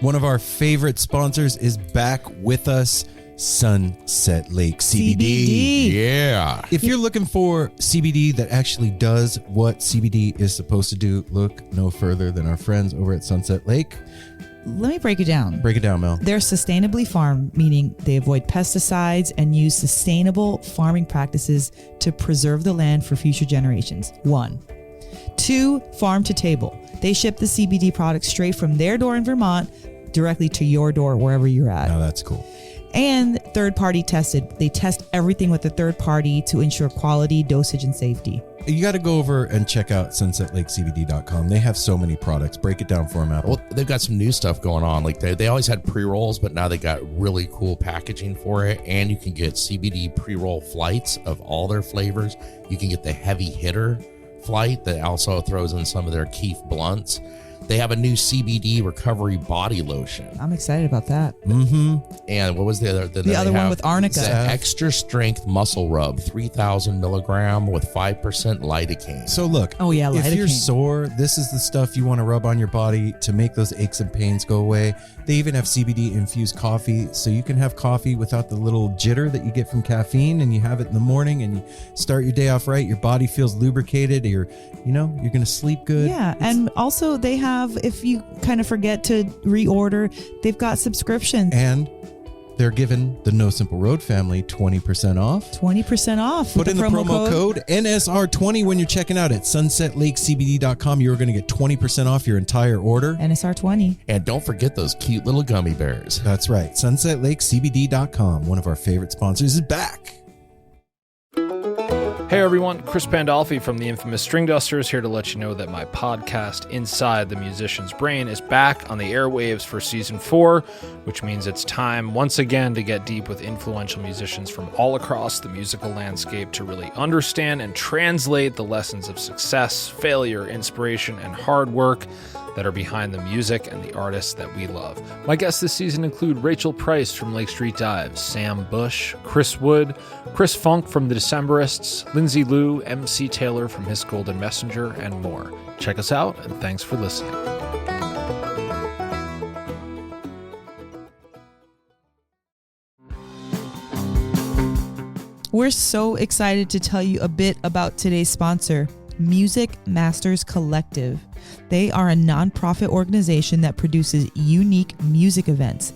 One of our favorite sponsors is back with us, Sunset Lake CBD. Yeah. If you're looking for CBD that actually does what CBD is supposed to do, look no further than our friends over at Sunset Lake. Let me break it down. Break it down, Mel. They're sustainably farmed, meaning they avoid pesticides and use sustainable farming practices to preserve the land for future generations. 1. 2, farm to table. They ship the CBD products straight from their door in Vermont directly to your door wherever you're at. Now that's cool. And third party tested. They test everything with a third party to ensure quality, dosage, and safety. You got to go over and check out sunsetlakecbd.com. They have so many products. Break it down for them, Apple. Well, they've got some new stuff going on. Like they always had pre-rolls, but now they got really cool packaging for it. And you can get CBD pre-roll flights of all their flavors. You can get the heavy hitter flight that also throws in some of their Keef blunts. They have a new CBD recovery body lotion. I'm excited about that. Mm-hmm. And what was the other? The other one with arnica. The extra strength muscle rub, 3,000 milligram with 5% lidocaine. So look, Oh, yeah, if you're lidocaine. sore, this is the stuff you want to rub on your body to make those aches and pains go away. They even have CBD infused coffee, so you can have coffee without the little jitter that you get from caffeine, and you have it in the morning and you start your day off right. Your body feels lubricated. You're going to sleep good. Yeah, and also they have, if you kind of forget to reorder, they've got subscriptions. And they're giving the No Simple Road family 20% off. 20% off. Put with in the promo code NSR20 when you're checking out at sunsetlakecbd.com. You're going to get 20% off your entire order. NSR20. And don't forget those cute little gummy bears. That's right. sunsetlakecbd.com, one of our favorite sponsors, is back. Hey everyone, Chris Pandolfi from the infamous String Dusters here to let you know that my podcast, Inside the Musician's Brain, is back on the airwaves for Season 4, which means it's time once again to get deep with influential musicians from all across the musical landscape to really understand and translate the lessons of success, failure, inspiration, and hard work that are behind the music and the artists that we love. My guests this season include Rachel Price from Lake Street Dives, Sam Bush, Chris Wood, Chris Funk from The Decemberists, Lindsay Liu, MC Taylor from His Golden Messenger, and more. Check us out, and thanks for listening. We're so excited to tell you a bit about today's sponsor, Music Masters Collective. They are a nonprofit organization that produces unique music events,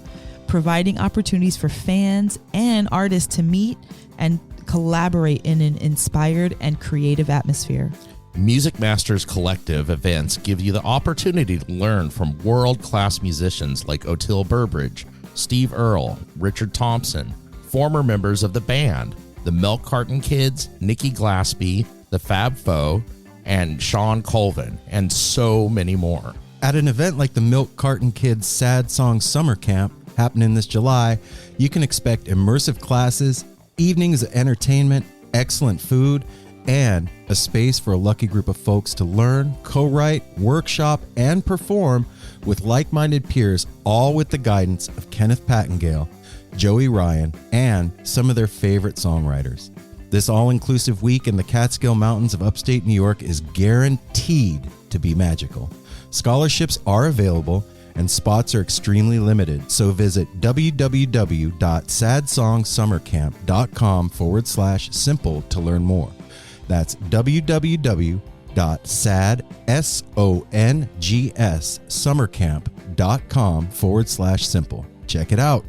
providing opportunities for fans and artists to meet and collaborate in an inspired and creative atmosphere. Music Masters Collective events give you the opportunity to learn from world-class musicians like Otil Burbridge, Steve Earle, Richard Thompson, former members of the band, the Milk Carton Kids, Nikki Glaspie, the Fab Four, and Sean Colvin, and so many more. At an event like the Milk Carton Kids Sad Song Summer Camp happening this July, you can expect immersive classes, evenings of entertainment, excellent food, and a space for a lucky group of folks to learn, co-write, workshop, and perform with like-minded peers, all with the guidance of Kenneth Pattengale, Joey Ryan, and some of their favorite songwriters. This all-inclusive week in the Catskill Mountains of upstate New York is guaranteed to be magical. Scholarships are available and spots are extremely limited, so visit www.sadsongsummercamp.com/simple to learn more. That's www.sadsongsummercamp.com/simple. Check it out.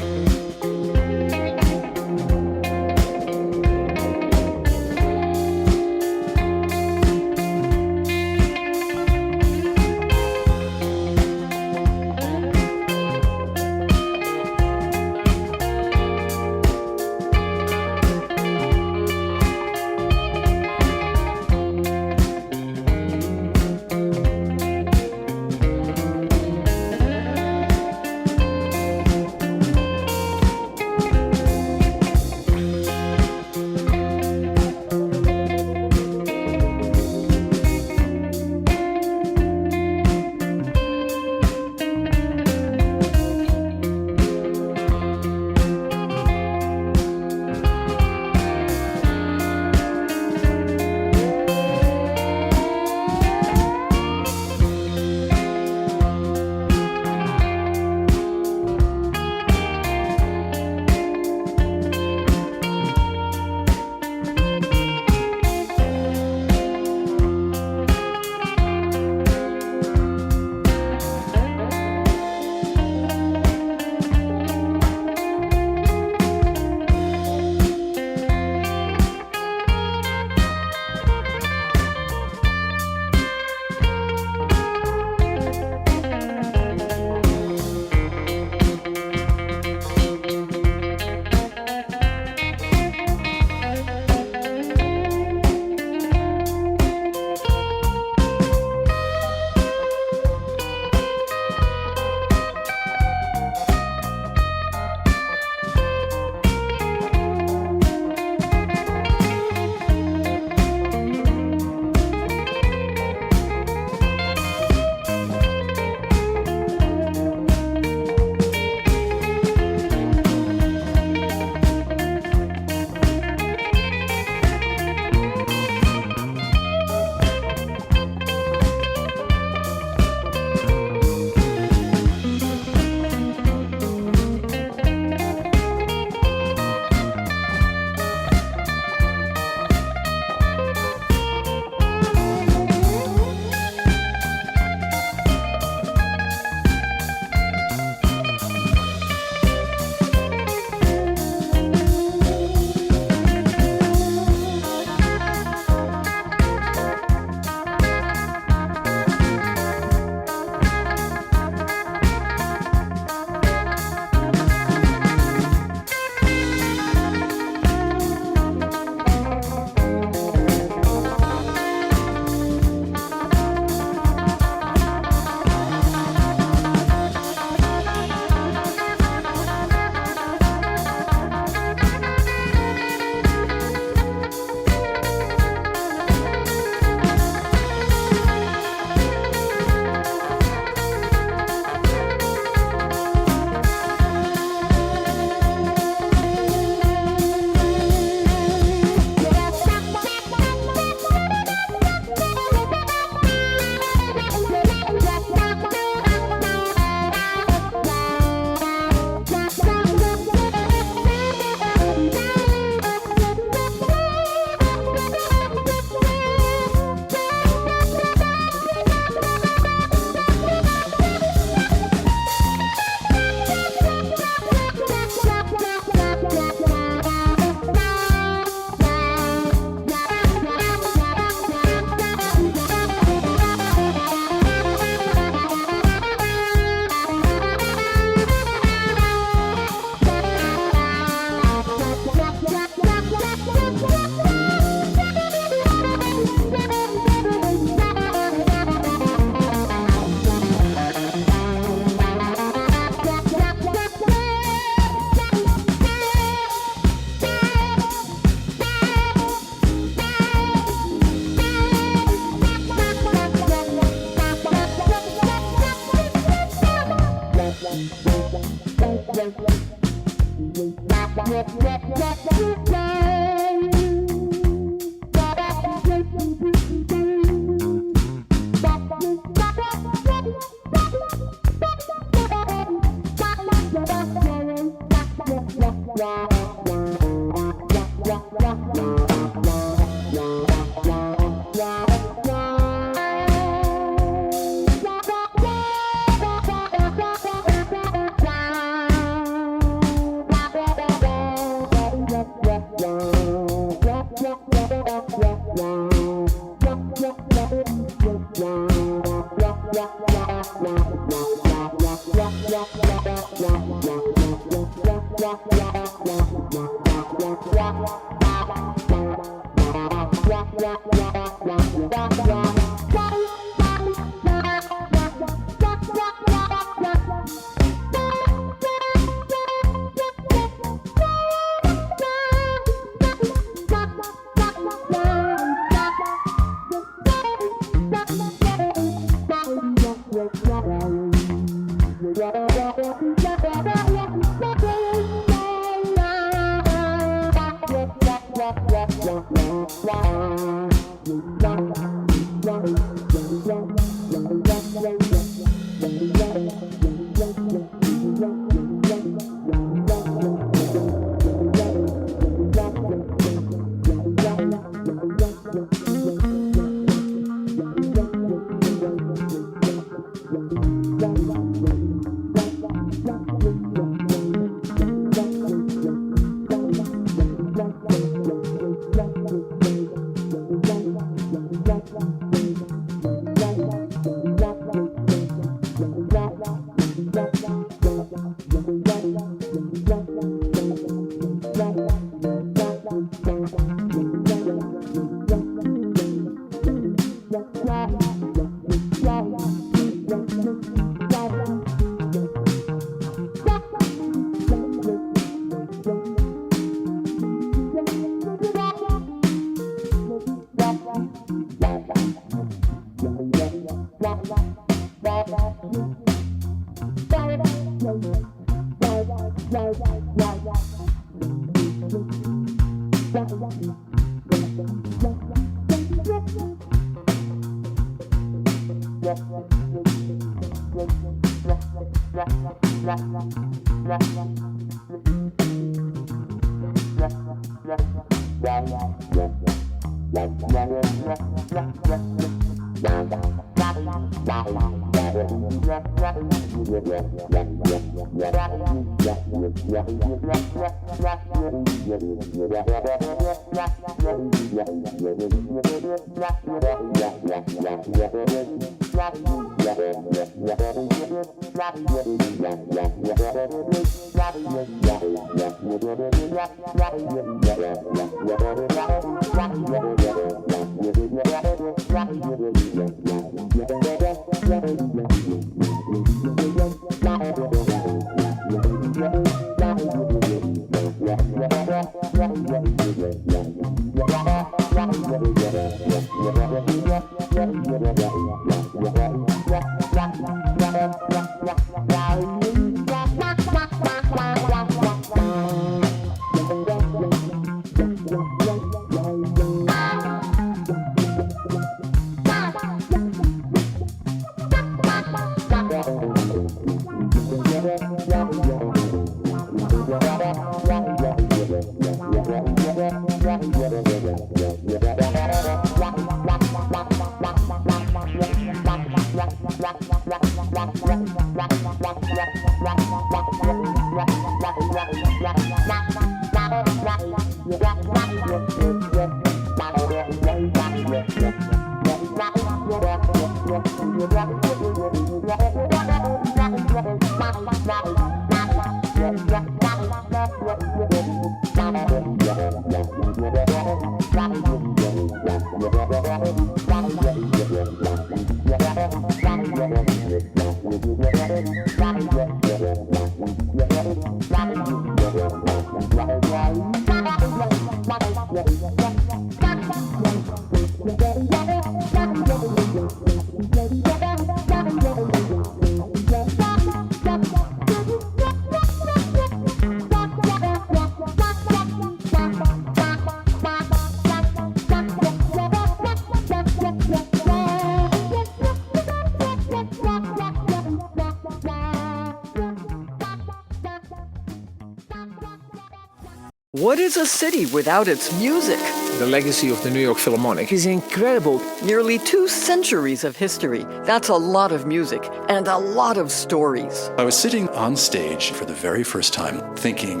What is a city without its music? The legacy of the New York Philharmonic is incredible. Nearly 2 centuries of history. That's a lot of music and a lot of stories. I was sitting on stage for the very first time thinking,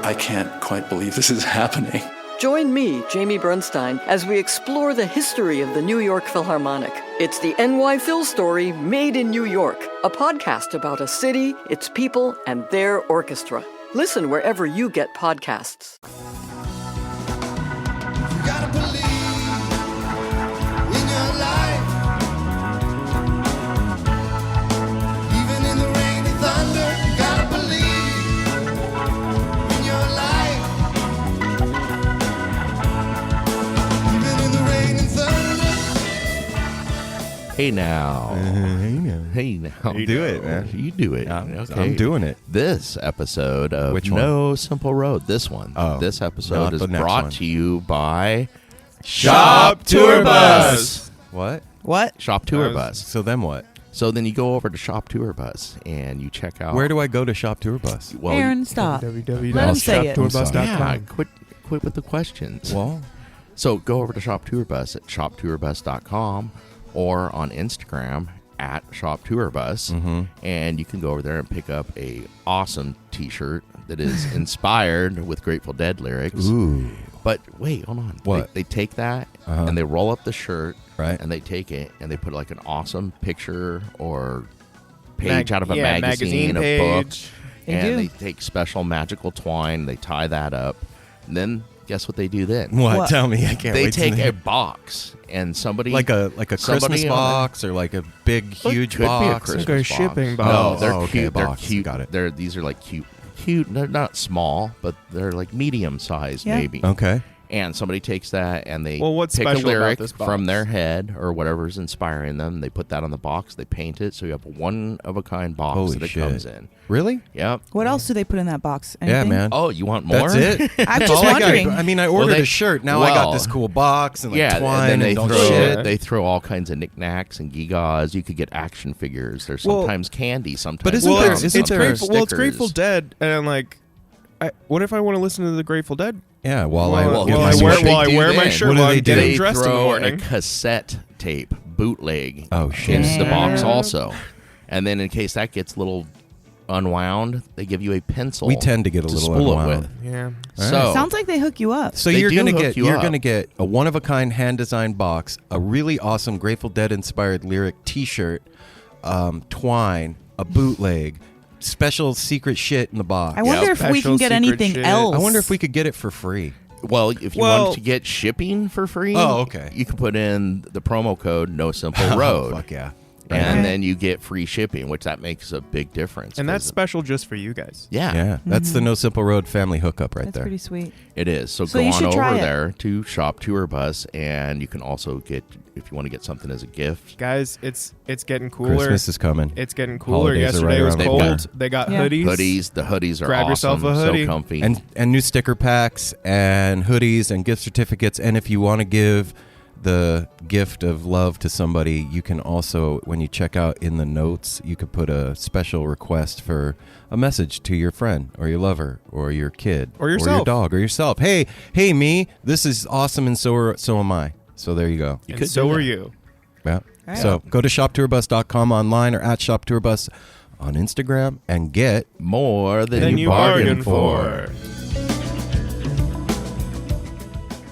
I can't quite believe this is happening. Join me, Jamie Bernstein, as we explore the history of the New York Philharmonic. It's the NY Phil Story Made in New York, a podcast about a city, its people, and their orchestra. Listen wherever you get podcasts. You gotta believe in your life. Even in the rain and thunder, you gotta believe in your life. Even in the rain and thunder. Hey now. Hey now. Do it, man. You do it. I'm doing it. This episode of Which one? No Simple Road. This one. Oh, this not episode is the next brought one. to you by Shop Tour Bus. What? What? Shop Tour Bus. So then what? So then you go over to Shop Tour Bus and you check out. Where do I go to Shop Tour Bus? Well, Aaron, stop. Let him say it. yeah, quit with the questions. Well, So go over to Shop Tour Bus at shoptourbus.com or on Instagram at Shop Tour Bus, and you can go over there and pick up a awesome T-shirt that is inspired with Grateful Dead lyrics. ooh. But wait, hold on. What? They take that Uh-huh. and they roll up the shirt, Right. and they take it and they put like an awesome picture or page out of a magazine, a book, They and do. they take special magical twine, they tie that up, and then guess what they do then? What? Tell me. I can't They wait to take hear. a box and somebody like a somebody Christmas on box or like a big huge could be a box. Christmas Like a box. shipping No, box. they're Oh, okay, cute. They're box. cute. Got it. These are like cute. They're not small, but they're like medium sized, Yeah. maybe. Okay. And somebody takes that and they Well, what's pick a special about lyric this box? from their head or whatever's inspiring them. They put that on the box. They paint it, so you have a one of a kind box Holy that it shit. comes in. Really? Yep. What else do they put in that box? Yeah, Anything? man. Oh, you want more? That's it. I'm That's just all I got. wondering. I mean, I ordered they- a shirt. Now I got well, this cool box and like Yeah, twine and then they don't throw shit. they throw all kinds of knickknacks and gewgaws. You could get action figures. There's Well- sometimes candy. Sometimes But isn't Well, there- it's, isn't it's there Grateful. Well, it's stickers. Grateful Dead, and like, what if I want to listen to the Grateful Dead? Yeah, while Well, I well, get I my wear- shirt. while I do wear my then? shirt What do while they I'm do? getting They dressed in the throw a morning. cassette tape bootleg Oh, shit. into the box Damn. also, and then in case that gets a little unwound, they give you a pencil. We tend to get a little spool it unwound. with. Yeah. So Sounds like they hook you up. So They you're do gonna hook get you you're up. gonna get a one of a kind hand designed box, a really awesome Grateful Dead inspired lyric T-shirt, twine, a bootleg, special secret shit in the box. I wonder if we Special can get secret anything shit. else. I wonder if we could get it for free. well, if you Well- want to get shipping for free, Oh, okay. you can put in the promo code No Simple Oh, Road, fuck yeah. and Okay. then you get free shipping, which that makes a big difference. And that's 'cause- special just for you guys. yeah, That's the No Simple Road family hookup right That's there. pretty sweet. it is. So, So go you on should try over it. there to Shop Tour Bus, and you can also get, if you want to get something as a gift. Guys, it's getting cooler. Christmas is coming. It's getting cooler. Holidays are right Yesterday was around the cold. corner. They got Yeah. hoodies. The hoodies are Grab awesome, yourself a hoodie. so comfy. and new sticker packs and hoodies and gift certificates. And if you want to give the gift of love to somebody, you can also, when you check out in the notes, you could put a special request for a message to your friend or your lover or your kid Or your yourself. dog or yourself. Hey me, this is awesome, and so am I. So there you go. You And could so do are that. you. Yeah. Right. So go to shoptourbus.com online or at shoptourbus on Instagram and get More than, Then you you bargained bargained for.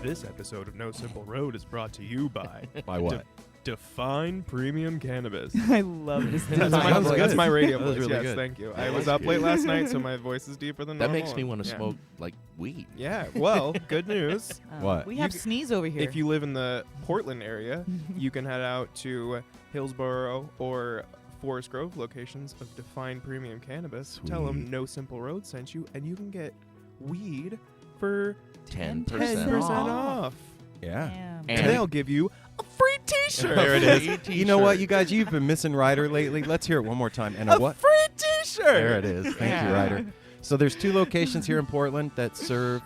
This episode of No Simple Road is brought to you by by what? Define Premium Cannabis. I love this. That's my radio That was voice. really yes, good. thank you. I was up late last night, so my voice is deeper than That normal. makes me want to Yeah. smoke like weed. Yeah, well, good news. What? We have You- sneeze over here. If you live in the Portland area, you can head out to Hillsborough or Forest Grove locations of Define Premium Cannabis. Tell them Sweet. No Simple Road sent you, and you can get weed for 10% 10% off. off. Yeah. Damn. And- They'll give you a free T-shirt. There it is. You know what, you guys, you've been missing Ryder lately. Let's hear it one more time. And a what? free T-shirt. There it is. Thank you, Yeah. Ryder. So there's two locations here in Portland that serve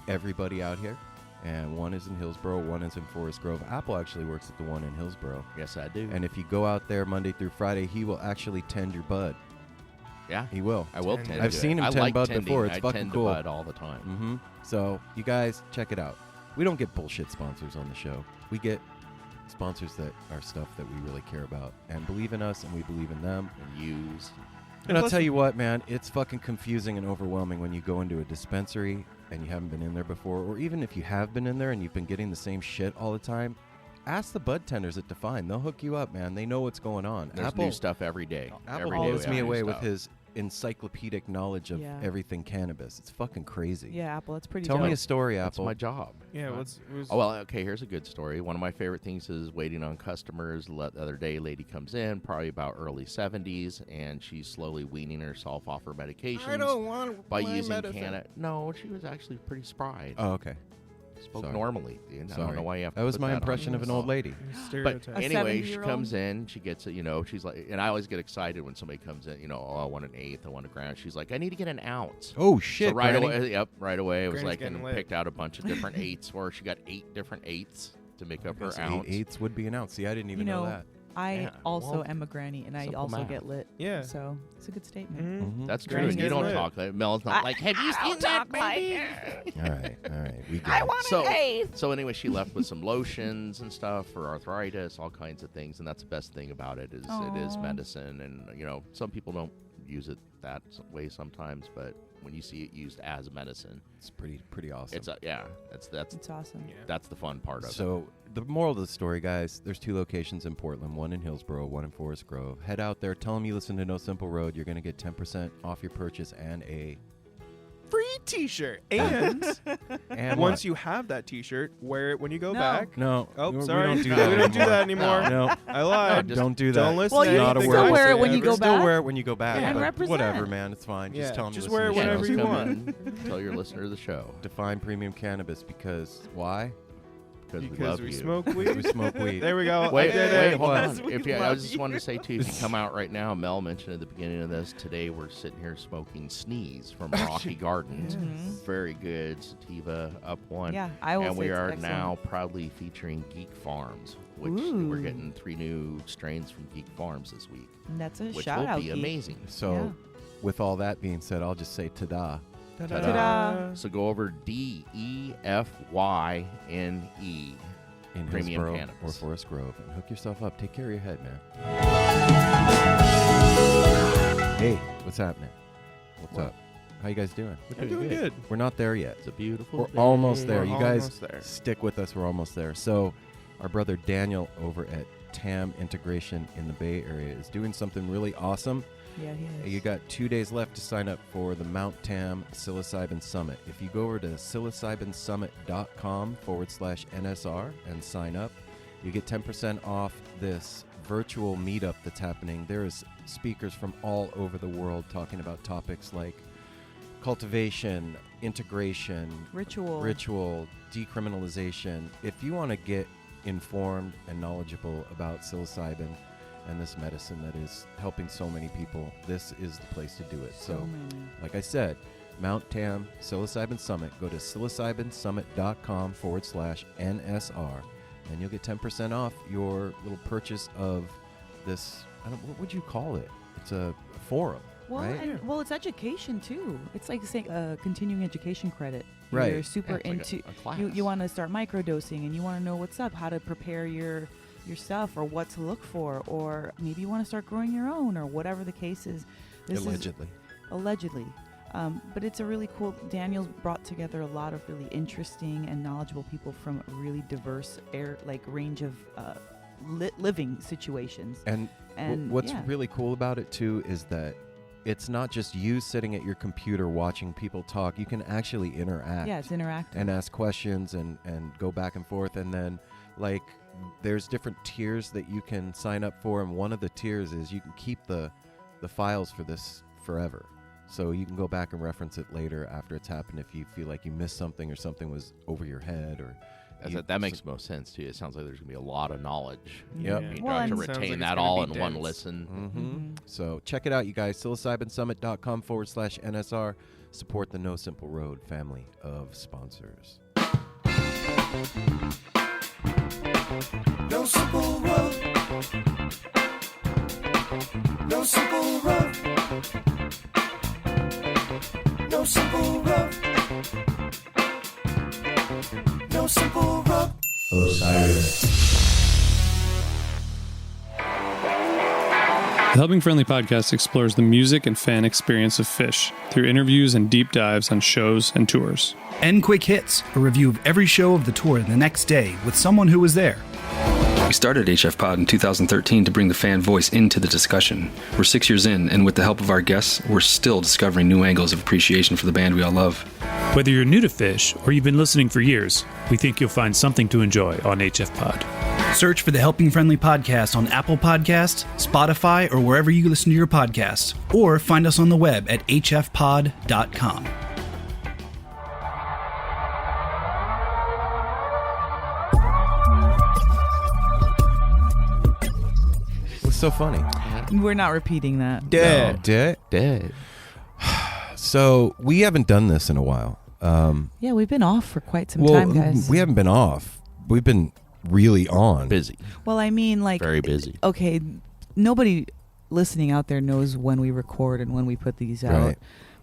everybody out here. And one is in Hillsborough, one is in Forest Grove. Apple actually works at the one in Hillsborough. Yes, I do. And if you go out there Monday through Friday, he will actually tend your bud. yeah, He will. I will I've tend I've to seen it. him I tend like bud tending. before. It's I fucking tend cool. to bud all the time. Mm-hmm. So you guys, check it out. We don't get bullshit sponsors on the show. We get sponsors that are stuff that we really care about and believe in us, and we believe in them. And use. And I'll tell you what, man, it's fucking confusing and overwhelming when you go into a dispensary and you haven't been in there before, or even if you have been in there and you've been getting the same shit all the time. Ask the bud tenders at Define. They'll hook you up, man. They know what's going on. There's new stuff every day. Apple Every day blows we me have new away with stuff. his encyclopedic knowledge of Yeah. everything cannabis. It's fucking crazy. Yeah, Apple. That's pretty Tell dope. me a story, That's Apple. my job. Yeah, Oh, well, okay, here's a good story. One of my favorite things is waiting on customers. The other day, a lady comes in, probably about early 70s, and she's slowly weaning herself off her medications want by using cannabis. No, she was actually pretty spry. Oh, okay. Spoke Sorry. normally, dude. I Sorry. don't know why you have to That was put my that impression on of an yourself. old lady. But stereotype. anyway, she 70-year-old? comes in, she gets it, she's like, and I always get excited when somebody comes in, oh, I want an eighth, I want a gram. She's like, I need to get an ounce. Oh, shit, So right Granny. away, right away, it was Granny's like, getting and lit. picked out a bunch of different eighths, or she got 8 different eighths to make up her Guess ounce. 8/8 would be an ounce. See, I didn't even know that. I Yeah, also well, am a granny, and I simple also math. get lit. Yeah. So it's a good statement. Mhm. That's true. Granny's And you getting don't lit. talk. Mel's not like, have you seen that, baby? All right. We got it. So anyway, she left with some lotions and stuff for arthritis, all kinds of things, and that's the best thing about it is it is Aw. medicine, and some people don't use it that way sometimes, but when you see it used as medicine, It's pretty awesome. it's that's It's awesome. Yeah. that's the fun part of it. So the moral of the story, guys, there's 2 locations in Portland, one in Hillsboro, one in Forest Grove. Head out there, tell them you listen to No Simple Road. You're going to get 10% off your purchase and a... Free T-shirt, and And once what? you have that T-shirt, wear it when you go No. back. No. Oh, we sorry. don't do that We don't do anymore. that anymore. No. I lied. just Don't do that. Don't listen Well, to you Not can a anything word. still I wear it say when you ever. go Still back. wear it when you go back. And but represent. whatever, man. It's fine. Yeah, Just tell them just you wear listen it to whenever the you show. want. Tell your listener of the show Define premium cannabis because why? because we Because love we you. smoke We weed. smoke weed. There we go. Wait, I did wait, it. hold Because on. we I love just you. wanted to say too, if you come out right now, Mel mentioned at the beginning of this, today we're sitting here smoking Sneeze from Rocky Gardens. Very good sativa up one. Yeah, I will And say we it's are excellent. now proudly featuring Geek Farms, which Ooh. we're getting 3 new strains from Geek Farms this week, And that's a which shout will out. be Geek. amazing. So, Yeah. with all that being said, I'll just say ta-da. Ta-da. Ta-da. So go over DEFYNE. In Premium Hillsboro cannabis. or Forest Grove and hook yourself up. Take care of your head, man. Hey, what's happening? What's What? up? How you guys doing? I'm doing good. We're not there yet. It's a beautiful We're day. almost there. We're You guys almost there. stick with us. We're almost there. So, our brother Daniel over at TAM Integration in the Bay Area is doing something really awesome. Yeah, he is. You got 2 days left to sign up for the Mount Tam Psilocybin Summit. If you go over to psilocybinsummit.com/NSR and sign up, you get 10% off this virtual meetup that's happening. There is speakers from all over the world talking about topics like cultivation, integration, ritual, decriminalization. If you want to get informed and knowledgeable about psilocybin and this medicine that is helping so many people, this is the place to do it. So many. Like I said, Mount Tam Psilocybin Summit. Go to psilocybinsummit.com/NSR and you'll get 10% off your little purchase of this. What would you call it? It's a forum, Well, right? and, it's education too. It's like saying continuing education credit. Right. You're super Yeah, it's like into a class. you want to start microdosing and you want to know what's up, how to prepare your stuff or what to look for, or maybe you want to start growing your own or whatever the case is. This is allegedly. But it's a really cool. Daniel's brought together a lot of really interesting and knowledgeable people from a really diverse range of living situations. And what's really cool about it too is that it's not just you sitting at your computer watching people talk. You can actually interact. Yeah, it's interactive. And ask questions and go back and forth. And then, there's different tiers that you can sign up for. And one of the tiers is you can keep the files for this forever. So you can go back and reference it later after it's happened if you feel like you missed something or something was over your head or... That makes most sense too. It sounds like there's gonna be a lot of knowledge. Yep. You Well, know, to and- Sounds like retain it's that gonna all be in one dense. listen. Mm-hmm. So check it out, you guys. psilocybinsummit.com/NSR. Support the No Simple Road family of sponsors. No simple road. No simple road. No simple road. No simple road. Osiris. The Helping Friendly podcast explores the music and fan experience of Phish through interviews and deep dives on shows and tours. And Quick Hits, a review of every show of the tour the next day with someone who was there. We started HF Pod in 2013 to bring the fan voice into the discussion. We're 6 years in, and with the help of our guests, we're still discovering new angles of appreciation for the band we all love. Whether you're new to Phish or you've been listening for years, we think you'll find something to enjoy on HF Pod. Search for the Helping Friendly podcast on Apple Podcasts, Spotify, or wherever you listen to your podcasts, or find us on the web at hfpod.com. What's so funny? We're not repeating that. Dead. So we haven't done this in a while. Yeah, we've been off for quite some time, guys. We haven't been off. We've been really on. Busy. Well, I mean, like, Very busy. Okay, nobody listening out there knows when we record and when we put these out. Right.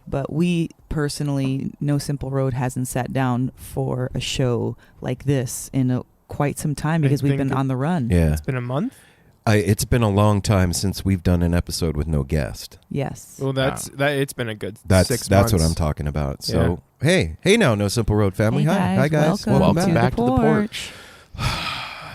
But we personally, No Simple Road hasn't sat down for a show like this in quite some time because we've been on the run. Yeah. It's been a month? It's been a long time since we've done an episode with no guest. Yes. Well, it's been a good 6 months. That's what I'm talking about. So, hey now, No Simple Road family. Hey guys. Welcome back to the porch.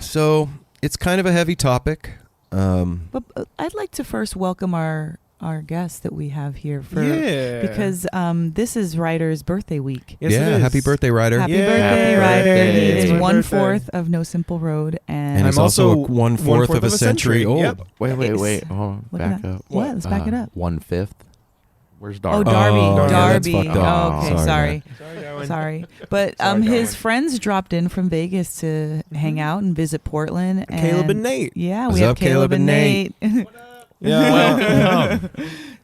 So, it's kind of a heavy topic. But I'd like to first welcome our guest that we have here because this is Ryder's birthday week. Yes, it is. Happy birthday, Ryder. Happy birthday, Ryder. birthday. He is It's my 1/4 of No Simple Road, and And he's I'm also also 1/4 of a century old. Yep. Wait. Oh, Look at back that. up. What? Let's back it up. 1/5. Where's Oh, Darby? Darby. Oh, Darby. yeah, that's fucked up. Oh, okay, Sorry, sorry. But Sorry, his Darwin. friends dropped in from Vegas to hang out and visit Portland. And Caleb and Nate. Yeah, What's we have up, Caleb and Nate? Yeah.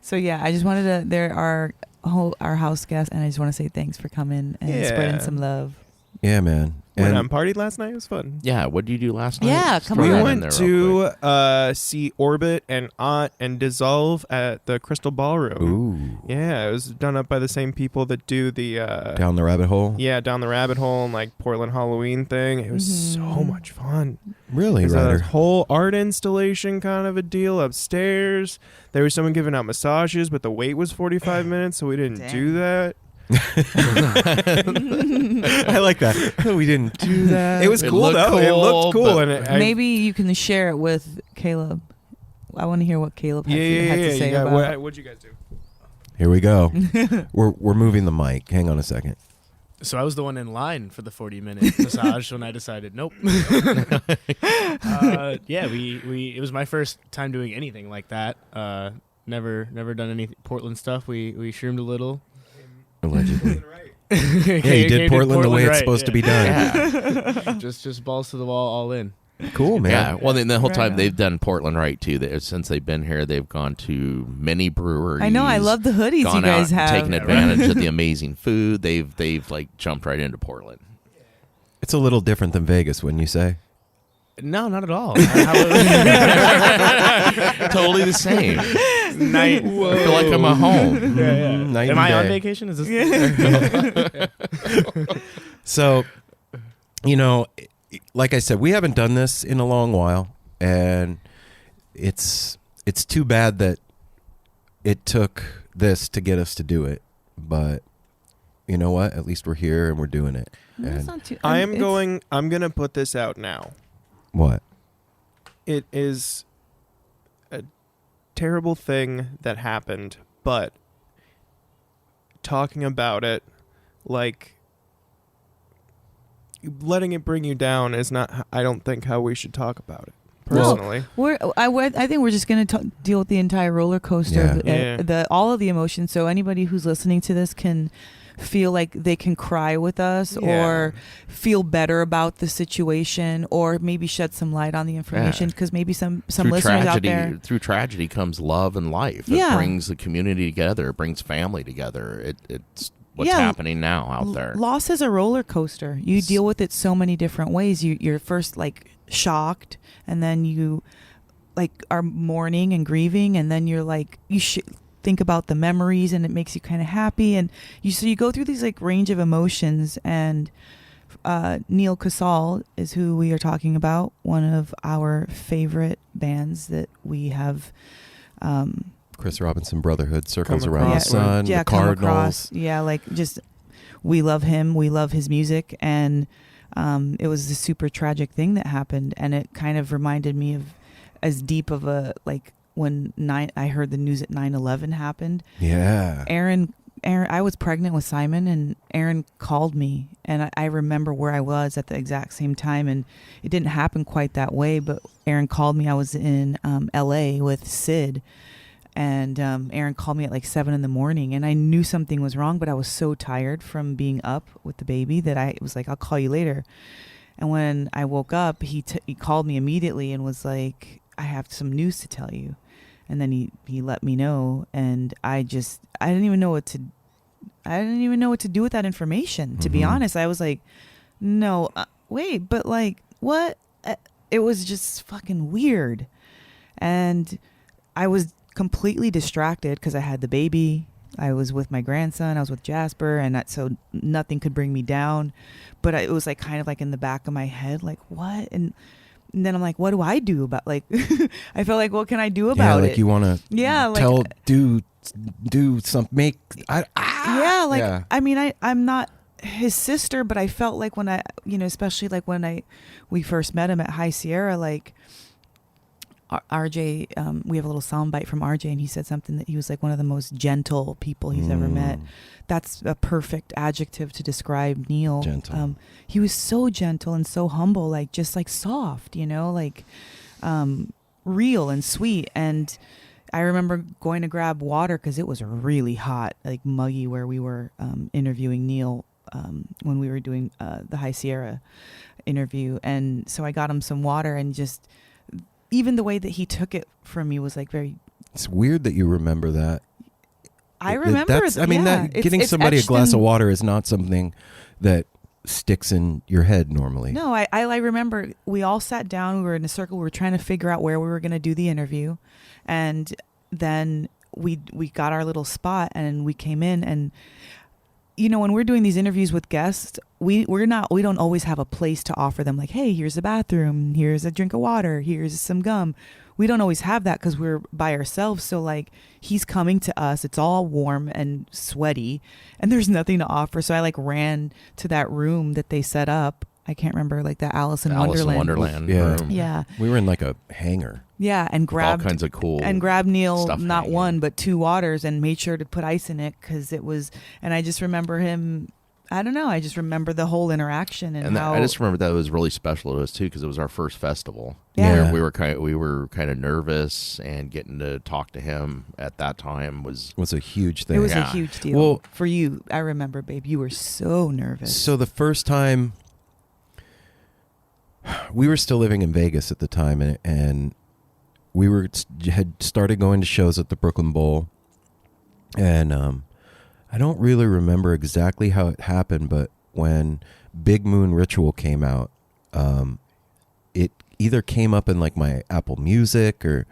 So yeah, I just wanted to. There are our house guests, and I just want to say thanks for coming and spreading some love. Yeah, man. When And partied last night, it was fun. Yeah, what did you do last night? Yeah, Just come throw on. We that in went there real quick. to see Orbit and Ott and Dissolve at the Crystal Ballroom. ooh, Yeah, it was done up by the same people that do the down the rabbit hole. down the rabbit hole and like Portland Halloween thing. It was so much fun. Really, There's a Ryder? whole art installation kind of a deal upstairs. There was someone giving out massages, but the wait was 45 minutes, so we didn't do that. I like that. We didn't do that. It was It cool looked though. It cool, looked cool, but- and Maybe you can share it with Caleb. I want to hear what Caleb had to say yeah. about. What'd you guys do? Here we go. We're moving the mic. Hang on a second. So I was the one in line for the 40-minute massage when I decided nope. Yeah, we it was my first time doing anything like that. Never done any Portland stuff. We shroomed a little. Allegedly. Yeah, Yeah, you did Portland the way it's supposed to be done. Yeah. just balls to the wall, all in. Cool, man. Yeah, well, the whole time Right. they've done Portland right too. Since they've been here, they've gone to many breweries. I know. I love the hoodies gone you guys out, have. taken advantage of the amazing food. They've like jumped right into Portland. It's a little different than Vegas, wouldn't you say? No, not at all. Totally the same. I feel like I'm at home. Night Am and I on day. vacation? Is this? So, like I said, we haven't done this in a long while, and it's too bad that it took this to get us to do it. But you know what? At least we're here and we're doing it. That's And not too, I'm gonna put this out now. what? It is a terrible thing that happened, but talking about it, like letting it bring you down, is not. I don't think how we should talk about it. Personally, I think we're just going to deal with the entire roller coaster, Yeah. all of the emotions. So anybody who's listening to this can feel like they can cry with us or feel better about the situation or maybe shed some light on the information because maybe some listeners out there. Through tragedy comes love and life. Yeah. It brings the community together. It brings family together. It's what's happening now out there. Loss is a roller coaster. You deal with it so many different ways. You're first like shocked, and then you like are mourning and grieving, and then you're like think about the memories, and it makes you kind of happy, and you go through these like range of emotions. And Neal Casal is who we are talking about, one of our favorite bands that we have Chris Robinson Brotherhood, Circles Come Around the Across. Sun, the Come Cardinals. Across. Yeah, like just we love him. We love his music, and it was a super tragic thing that happened, and it kind of reminded me of as deep of a like when I heard the news at 9/11 happened. Yeah. Aaron, I was pregnant with Simon, and Aaron called me, and I remember where I was at the exact same time, and it didn't happen quite that way, but Aaron called me. I was in LA with Sid, and Aaron called me at like 7 a.m, and I knew something was wrong, but I was so tired from being up with the baby that I was like, I'll call you later. And when I woke up, he called me immediately and was like, I have some news to tell you. And then he let me know, and I didn't even know what to do with that information. To be honest, I was like, no, wait, but like what? It was just fucking weird, and I was completely distracted because I had the baby. I was with my grandson. I was with Jasper, and so nothing could bring me down. But it was like kind of like in the back of my head, like what? And then I'm like, what do I do about like? I felt like, what can I do about it? Yeah, like you want to. Yeah, like do something. Yeah, like I mean, I'm not his sister, but I felt like when I, especially like when we first met him at High Sierra, like RJ, we have a little soundbite from RJ, and he said something that he was like one of the most gentle people he's ever met. That's a perfect adjective to describe Neal. Gentle. He was so gentle and so humble, like just like soft, like real and sweet. And I remember going to grab water because it was really hot, like muggy, where we were interviewing Neal when we were doing the High Sierra interview. And so I got him some water, and just even the way that he took it from me was like very. It's weird that you remember that. I remember. Getting somebody a glass of water is not something that sticks in your head normally. No, I remember we all sat down. We were in a circle. We were trying to figure out where we were going to do the interview, and then we got our little spot, and we came in. And when we're doing these interviews with guests, we don't always have a place to offer them. Like, hey, here's a bathroom. Here's a drink of water. Here's some gum. We don't always have that because we're by ourselves. So like he's coming to us. It's all warm and sweaty, and there's nothing to offer. So I like ran to that room that they set up. I can't remember, like the Alice in Wonderland room. Yeah. We were in like a hangar. Yeah, and grabbed all kinds of cool and grabbed Neal not hanging. one but 2 waters and made sure to put ice in it because it was. And I just remember him. I don't know. I just remember the whole interaction and how. I just remember that was really special to us too because it was our first festival. Yeah. We were kind of nervous, and getting to talk to him at that time was a huge thing. It was a huge deal. Well, for you, I remember, babe, you were so nervous. So the first time, we were still living in Vegas at the time, and we had started going to shows at the Brooklyn Bowl, and I don't really remember exactly how it happened, but when Big Moon Ritual came out, it either came up in like my Apple Music or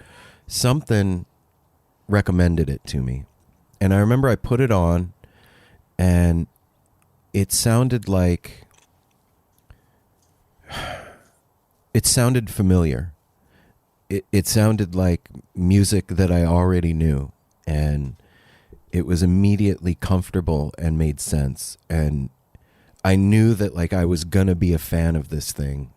something recommended it to me. And I remember I put it on, and it sounded like, it sounded familiar. It sounded like music that I already knew, and it was immediately comfortable and made sense. And I knew that like I was going to be a fan of this thing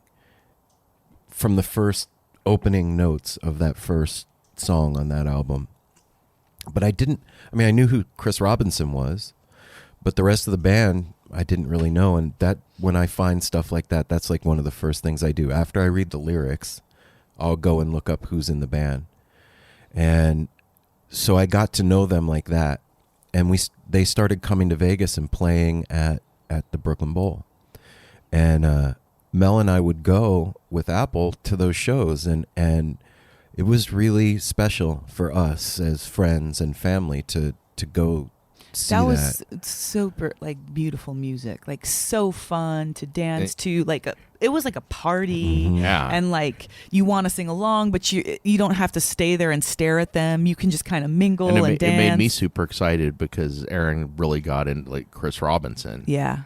from the first opening notes of that first song on that album. But I knew who Chris Robinson was, but the rest of the band I didn't really know. And that when I find stuff like that, that's like one of the first things I do. After I read the lyrics, I'll go and look up who's in the band. And so I got to know them like that, and they started coming to Vegas and playing at the Brooklyn Bowl, and Mel and I would go with Apple to those shows, and it was really special for us as friends and family to go see that. That was super like beautiful music, like so fun to dance to. Like it was like a party, and like you want to sing along, but you don't have to stay there and stare at them. You can just kind of mingle and dance. It made me super excited because Aaron really got into like Chris Robinson. Yeah.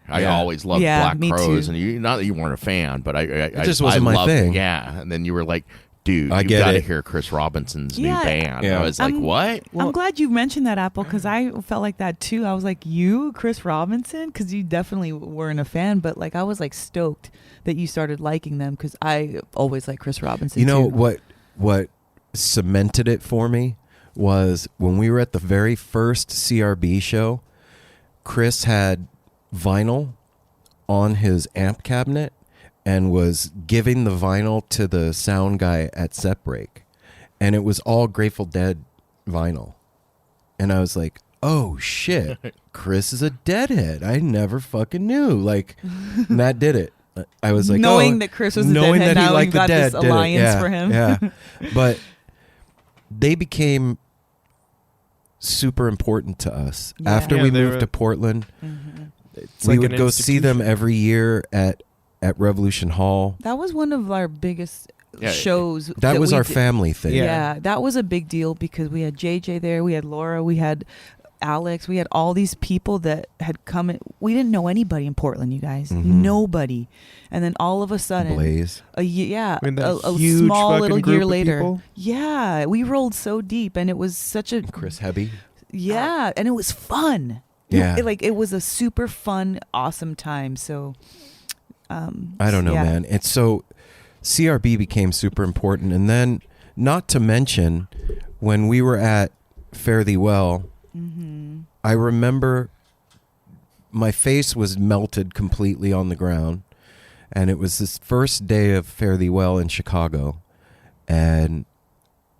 I always loved Black me Crowes, too. and not that you weren't a fan, but I just wasn't my thing. Yeah, and then you were like, dude, I you get got to it. hear Chris Robinson's Yeah. new band. Yeah. I was like, what? I'm glad you mentioned that, Apple, because I felt like that too. I was like, you, Chris Robinson? Because you definitely weren't a fan, but like I was like stoked that you started liking them because I always like Chris Robinson. You know too. what cemented it for me was when we were at the very first CRB show. Chris had vinyl on his amp cabinet and was giving the vinyl to the sound guy at Set Break, and it was all Grateful Dead vinyl, and I was like, oh shit, Chris is a Deadhead. I never fucking knew. Like, and that did it. I was like, knowing that Chris was a knowing Deadhead, that he now liked you the got Dead, this did it. alliance Yeah, for him. Yeah, but they became super important to us after Yeah, we they moved were- to Portland. It's We like would an go see them institution. every year at Revolution Hall. That was one of our biggest Yeah, shows. That was we our did. family thing. Yeah, that was a big deal because we had JJ there, we had Laura, we had Alex, we had all these people that had come in. We didn't know anybody in Portland, you guys. Mhm. Nobody. And then all of a sudden, Blaze. a that huge small fucking little group year of later. people? Yeah, we rolled so deep and it was such a Chris Hebby. yeah, and it was fun. Yeah. It was a super fun, awesome time. So I don't know, yeah. man. It's so CRB became super important, and then not to mention when we were at Fare Thee Well, Mm-hmm. I remember my face was melted completely on the ground, and it was this first day of Fare Thee Well in Chicago, and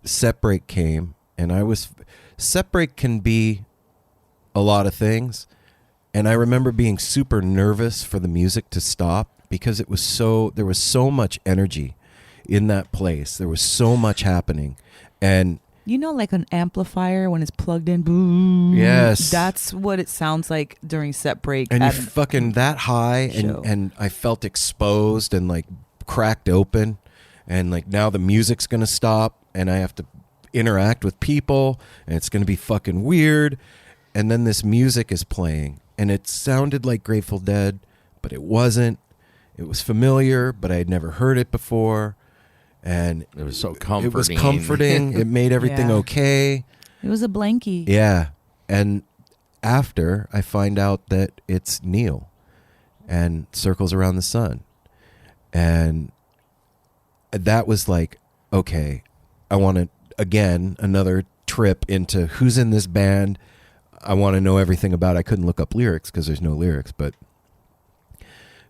Set Break came, and Set Break can be a lot of things, and I remember being super nervous for the music to stop because there was so much energy in that place. There was so much happening, and You know, like an amplifier when it's plugged in. Boom. Yes. That's what it sounds like during Set Break. and you're at an- fucking that high, show. and I felt exposed and like cracked open, and like now the music's gonna stop, and I have to interact with people, and it's gonna be fucking weird, and then this music is playing, and it sounded like Grateful Dead, but it wasn't. It was familiar, but I had never heard it before, and It was so comforting. it was comforting. It made everything Yeah. okay. It was a blankie. Yeah. And after I find out that it's Neal and Circles Around the Sun. And that was like, okay, I want to, again, another trip into who's in this band. I want to know everything about it. I couldn't look up lyrics because there's no lyrics, but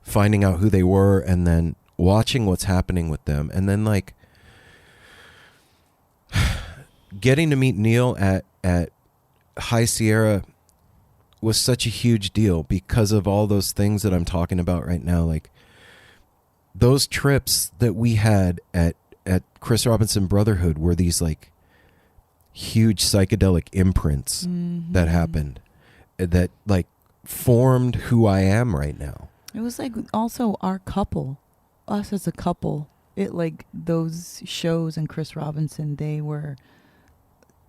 finding out who they were and then watching what's happening with them. And then like getting to meet Neal at High Sierra was such a huge deal because of all those things that I'm talking about right now. Like those trips that we had at Chris Robinson Brotherhood were these like huge psychedelic imprints that happened that like formed who I am right now. It was like also our couple, us as a couple. It like those shows and Chris Robinson, they were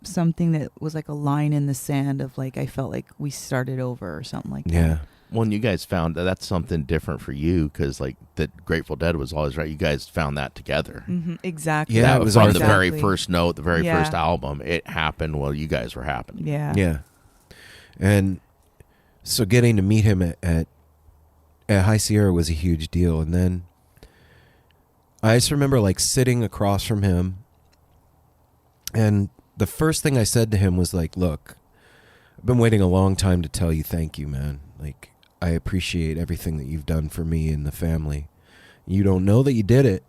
something that was like a line in the sand of like I felt like we started over or something like that. Yeah. Well, and you guys found that's something different for you because like that Grateful Dead was always right. You guys found that together. Exactly. Yeah, That it was from our the thing. very first note, the very Yeah. first album. It happened while you guys were happening. Yeah. Yeah. And so getting to meet him at High Sierra was a huge deal. And then I just remember like sitting across from him, and the first thing I said to him was like, look, I've been waiting a long time to tell you thank you, man. Like, I appreciate everything that you've done for me and the family. You don't know that you did it,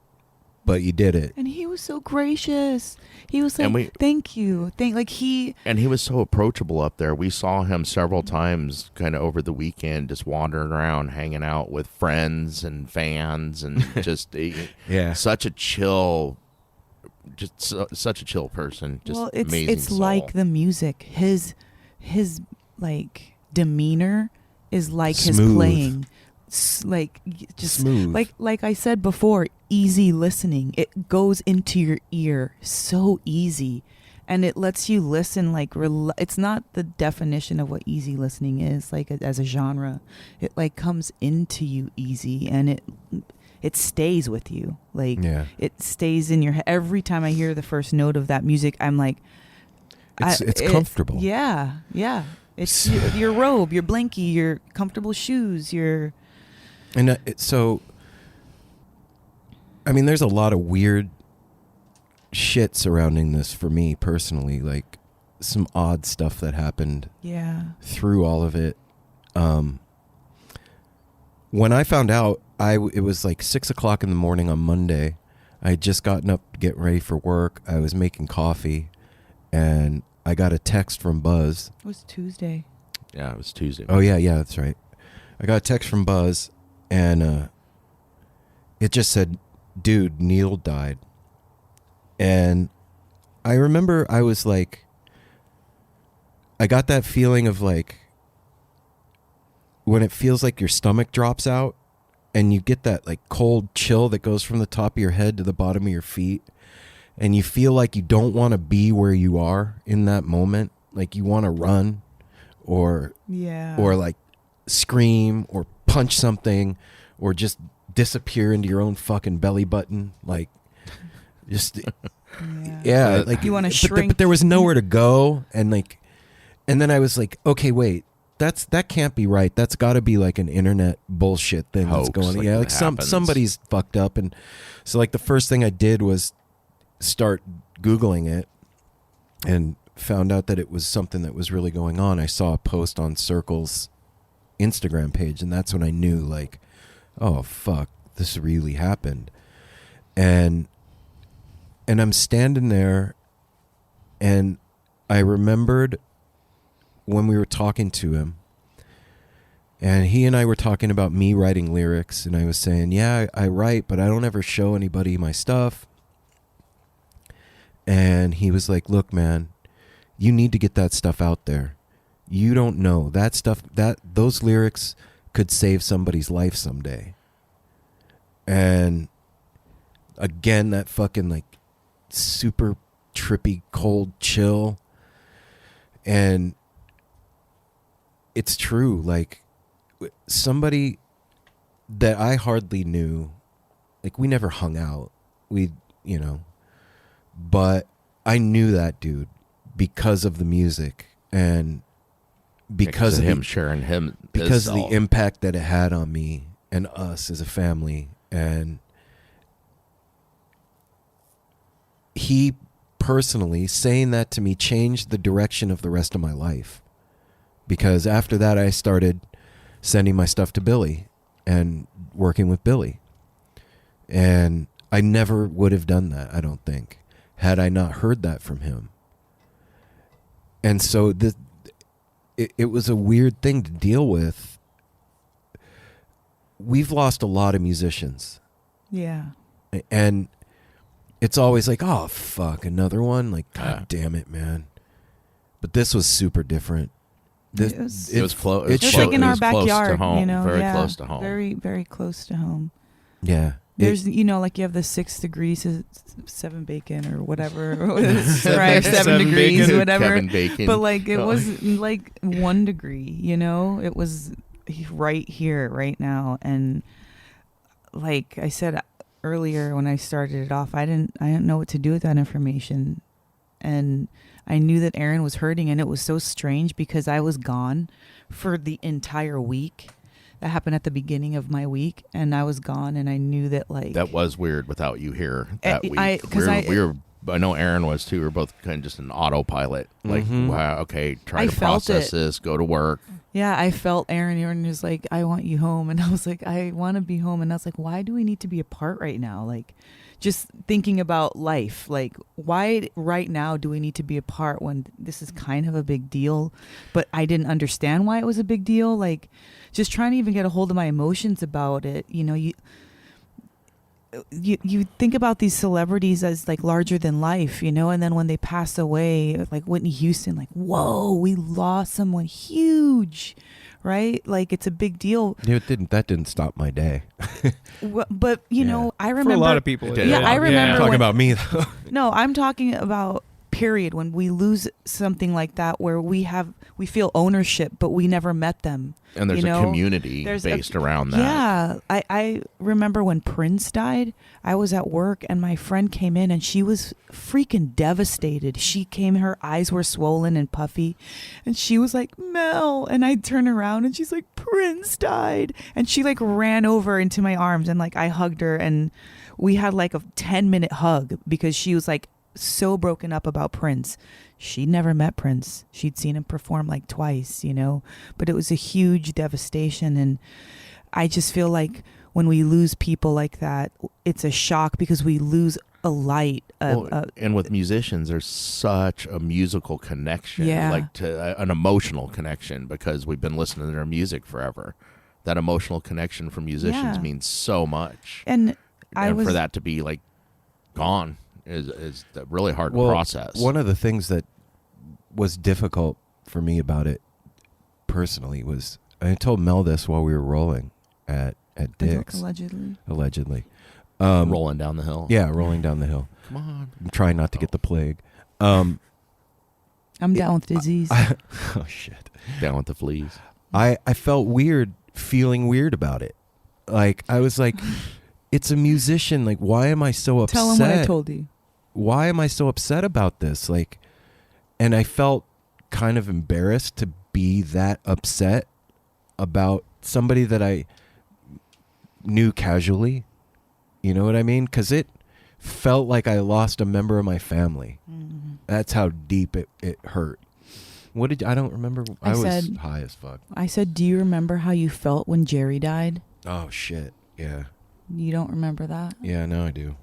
but you did it. And he was so gracious. He was And like, "Thank you." And he was so approachable up there. We saw him several times kind of over the weekend just wandering around, hanging out with friends and fans and just Yeah. such a chill, such a chill person. Just well, it's amazing it's soul. like the music. His like demeanor is like his Smooth. playing. Just Smooth. like I said before, easy listening. It goes into your ear so easy, and it lets you listen like it's not the definition of what easy listening is like as a genre. It like comes into you easy, and it stays with you. Like Yeah. it stays in your head. Every time I hear the first note of that music, I'm like, It's comfortable. Yeah. It's your robe, your blankie, your comfortable shoes, your. And so, I mean, there's a lot of weird shit surrounding this for me personally, like some odd stuff that happened through all of it. When I found out, it was like 6 o'clock in the morning on Monday. I had just gotten up to get ready for work. I was making coffee, and I got a text from Buzz. It was Tuesday. Yeah, it was Tuesday. Oh, yeah, that's right. I got a text from Buzz, and it just said, dude, Neal died. And I remember I was like, I got that feeling of like, when it feels like your stomach drops out and you get that like cold chill that goes from the top of your head to the bottom of your feet, and you feel like you don't want to be where you are in that moment. Like you want to run or like scream or punch something or just disappear into your own fucking belly button. Like just, like you want to shrink. But there was nowhere to go. And then I was like, okay, wait. That can't be right. That's got to be like an internet bullshit thing that's going on. Yeah, like somebody's fucked up. And so like the first thing I did was start Googling it and found out that it was something that was really going on. I saw a post on Circle's Instagram page, and that's when I knew like, oh fuck, this really happened. And I'm standing there, and I remembered when we were talking to him, and he and I were talking about me writing lyrics, and I was saying, yeah, I write, but I don't ever show anybody my stuff. And he was like, look, man, you need to get that stuff out there. You don't know that stuff, those lyrics could save somebody's life someday. And again, that fucking like super trippy, cold chill. And it's true. Like somebody that I hardly knew, like we never hung out. But I knew that dude because of the music and because of him sharing him, because of the impact that it had on me and us as a family. And he personally saying that to me changed the direction of the rest of my life, because after that I started sending my stuff to Billy and working with Billy, and I never would have done that, I don't think, had I not heard that from him. And so it was a weird thing to deal with. We've lost a lot of musicians. Yeah. And it's always like, oh, fuck, another one? Like, God damn it, man. But this was super different. It was close. It's like in our backyard, close to home, you know. very close to home. Very, very close to home. Yeah. There's, like you have the 6 degrees, 7 bacon or whatever. Right, 7 degrees, bacon. whatever. Kevin Bacon. But like it was like 1 degree, It was right here, right now. And like I said earlier when I started it off, I didn't know what to do with that information. And I knew that Aaron was hurting, and it was so strange because I was gone for the entire week. That happened at the beginning of my week, and I was gone, and I knew that like that was weird without you here that week. I know Aaron was too. We were both kind of just an autopilot. Like, wow, okay, try to process this, go to work. Yeah, I felt Aaron. Aaron was like, I want you home. And I was like, I want to be home. And I was like, why do we need to be apart right now? Like, just thinking about life. Like, why right now do we need to be apart when this is kind of a big deal? But I didn't understand why it was a big deal. Like, just trying to even get a hold of my emotions about it. You think about these celebrities as like larger than life, and then when they pass away, like Whitney Houston, like, whoa, we lost someone huge, right? Like it's a big deal. That didn't stop my day. But I remember for a lot of people. I remember talking about me though. No, I'm talking about period, when we lose something like that, where we feel ownership, but we never met them. And there's a community based around that. Yeah. I remember when Prince died, I was at work and my friend came in and she was freaking devastated. Her eyes were swollen and puffy. And she was like, Mel. And I turned around and she's like, Prince died. And she like ran over into my arms and like I hugged her and we had like a 10-minute hug because she was like so broken up about Prince. She'd never met Prince. She'd seen him perform like twice, but it was a huge devastation. And I just feel like when we lose people like that, it's a shock because we lose a light. And with musicians, there's such a musical connection, like to an emotional connection, because we've been listening to their music forever. That emotional connection for musicians means so much. And for that to be like gone is really hard to process. One of the things that was difficult for me about it personally was, I told Mel this while we were rolling at Dick's. Allegedly. Rolling down the hill. Yeah, rolling down the hill. Come on. I'm trying not to get the plague. I'm down with disease. Oh, shit. Down with the fleas. I felt feeling weird about it. Like, I was like, it's a musician. Like, why am I so upset? Tell him what I told you. Why am I so upset about this? Like, and I felt kind of embarrassed to be that upset about somebody that I knew casually. You know what I mean? Because it felt like I lost a member of my family. Mm-hmm. That's how deep it hurt. I don't remember. I was high as fuck. I said, do you remember how you felt when Jerry died? Oh, shit. Yeah. You don't remember that? Yeah, no, I do.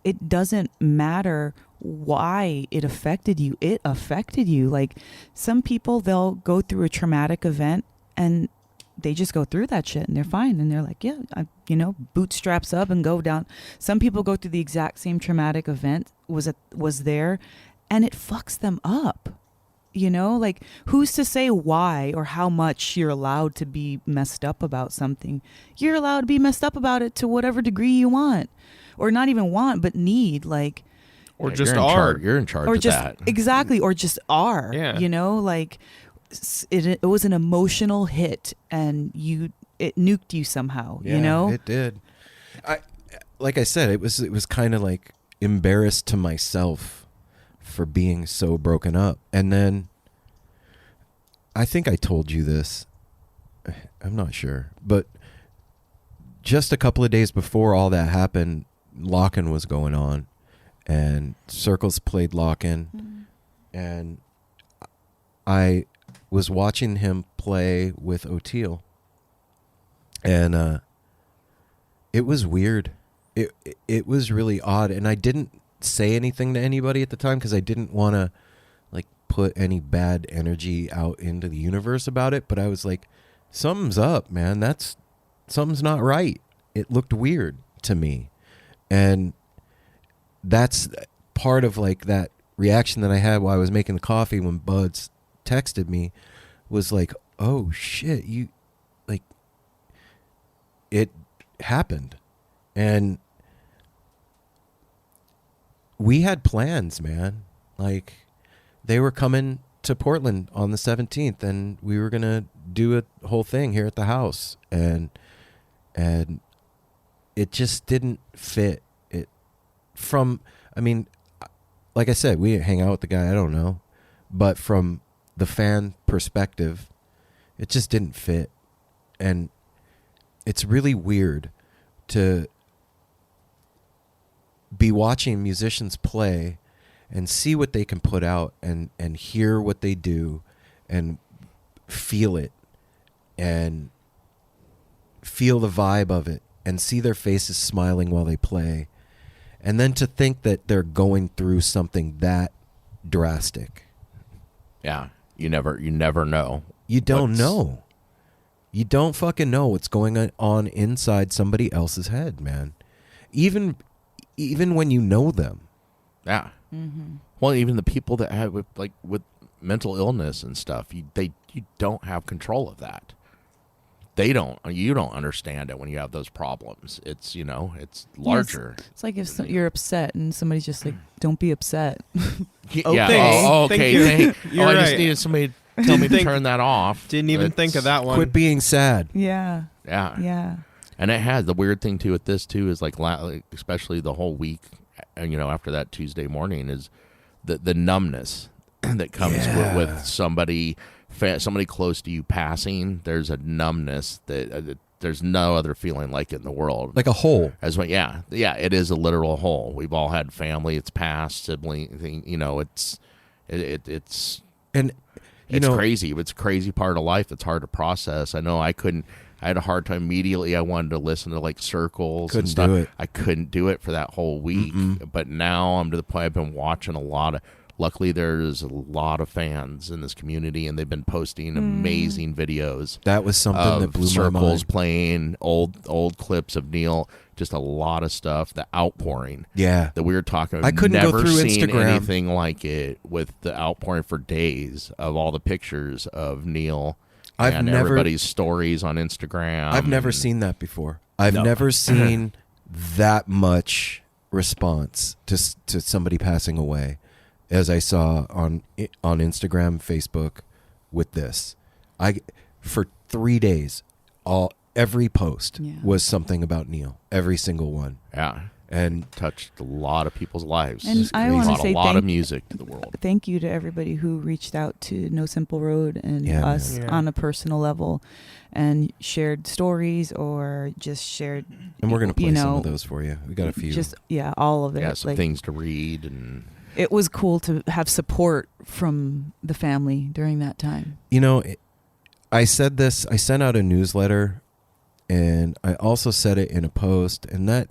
It doesn't matter why it affected you. It affected you. Like, some people, they'll go through a traumatic event and they just go through that shit and they're fine. And they're like, bootstraps up and go down. Some people go through the exact same traumatic event was there and it fucks them up. Like, who's to say why or how much you're allowed to be messed up about something? You're allowed to be messed up about it to whatever degree you want, or not even want, but need, like, or just are. You're in charge or of just, that. Exactly. Or just are, yeah. Like it was an emotional hit and it nuked you somehow, it did. Like I said, it was kind of like embarrassed to myself for being so broken up. And then I think I told you this, I'm not sure, but just a couple of days before all that happened, Lock-In was going on and Circles played Lock-In, and I was watching him play with O'Teal, and it was weird. It was really odd, and I didn't say anything to anybody at the time because I didn't want to like put any bad energy out into the universe about it, but I was like, something's up, man. Something's not right. It looked weird to me. And that's part of like that reaction that I had while I was making the coffee when Buds texted me, was like, oh shit, it happened. And we had plans, man. Like, they were coming to Portland on the 17th and we were going to do a whole thing here at the house. And it just didn't fit. Like I said, we didn't hang out with the guy, I don't know. But from the fan perspective, it just didn't fit. And it's really weird to be watching musicians play and see what they can put out and hear what they do and feel it and feel the vibe of it and see their faces smiling while they play. And then to think that they're going through something that drastic. Yeah. You never know. You don't know. You don't fucking know what's going on inside somebody else's head, man. Even when you know them. Yeah. Mm-hmm. Well, even the people that have with mental illness and stuff, you don't have control of that. you don't understand it when you have those problems. It's, it's larger. It's like if you're upset and somebody's just like, don't be upset. Yeah. Okay. Oh, okay. You're I right. just needed somebody to tell me to turn that off. Didn't even think of that one. Quit being sad. Yeah. Yeah. Yeah. And it has the weird thing too with this too is like especially the whole week, after that Tuesday morning is the numbness that comes with somebody close to you passing. There's a numbness that there's no other feeling like it in the world. Like a hole. Yeah, it is a literal hole. We've all had family. It's past sibling thing. It's crazy. It's a crazy part of life that's hard to process. I know I had a hard time immediately. I wanted to listen to like circles and stuff. Do it. I couldn't do it for that whole week. But now I'm to the point I've been watching a lot of. Luckily, there's a lot of fans in this community, and they've been posting amazing videos. That was something that blew my mind. Circles playing old clips of Neal. Just a lot of stuff. The outpouring. Yeah, that we were talking about. I couldn't never go through seen Instagram. anything like it with the outpouring for days of all the pictures of Neal. And everybody's stories on Instagram. I've never seen that before. I've never seen that much response to somebody passing away as I saw on Instagram, Facebook with this. For 3 days, every post was something about Neal. Every single one. Yeah. And touched a lot of people's lives. And I want to say a lot of music to the world. Thank you to everybody who reached out to No Simple Road and us on a personal level and shared stories or just shared. And we're going to play some of those for you. We got a few. Just, all of it. Yeah, some things to read. And it was cool to have support from the family during that time. I said this, I sent out a newsletter. And I also said it in a post, and that,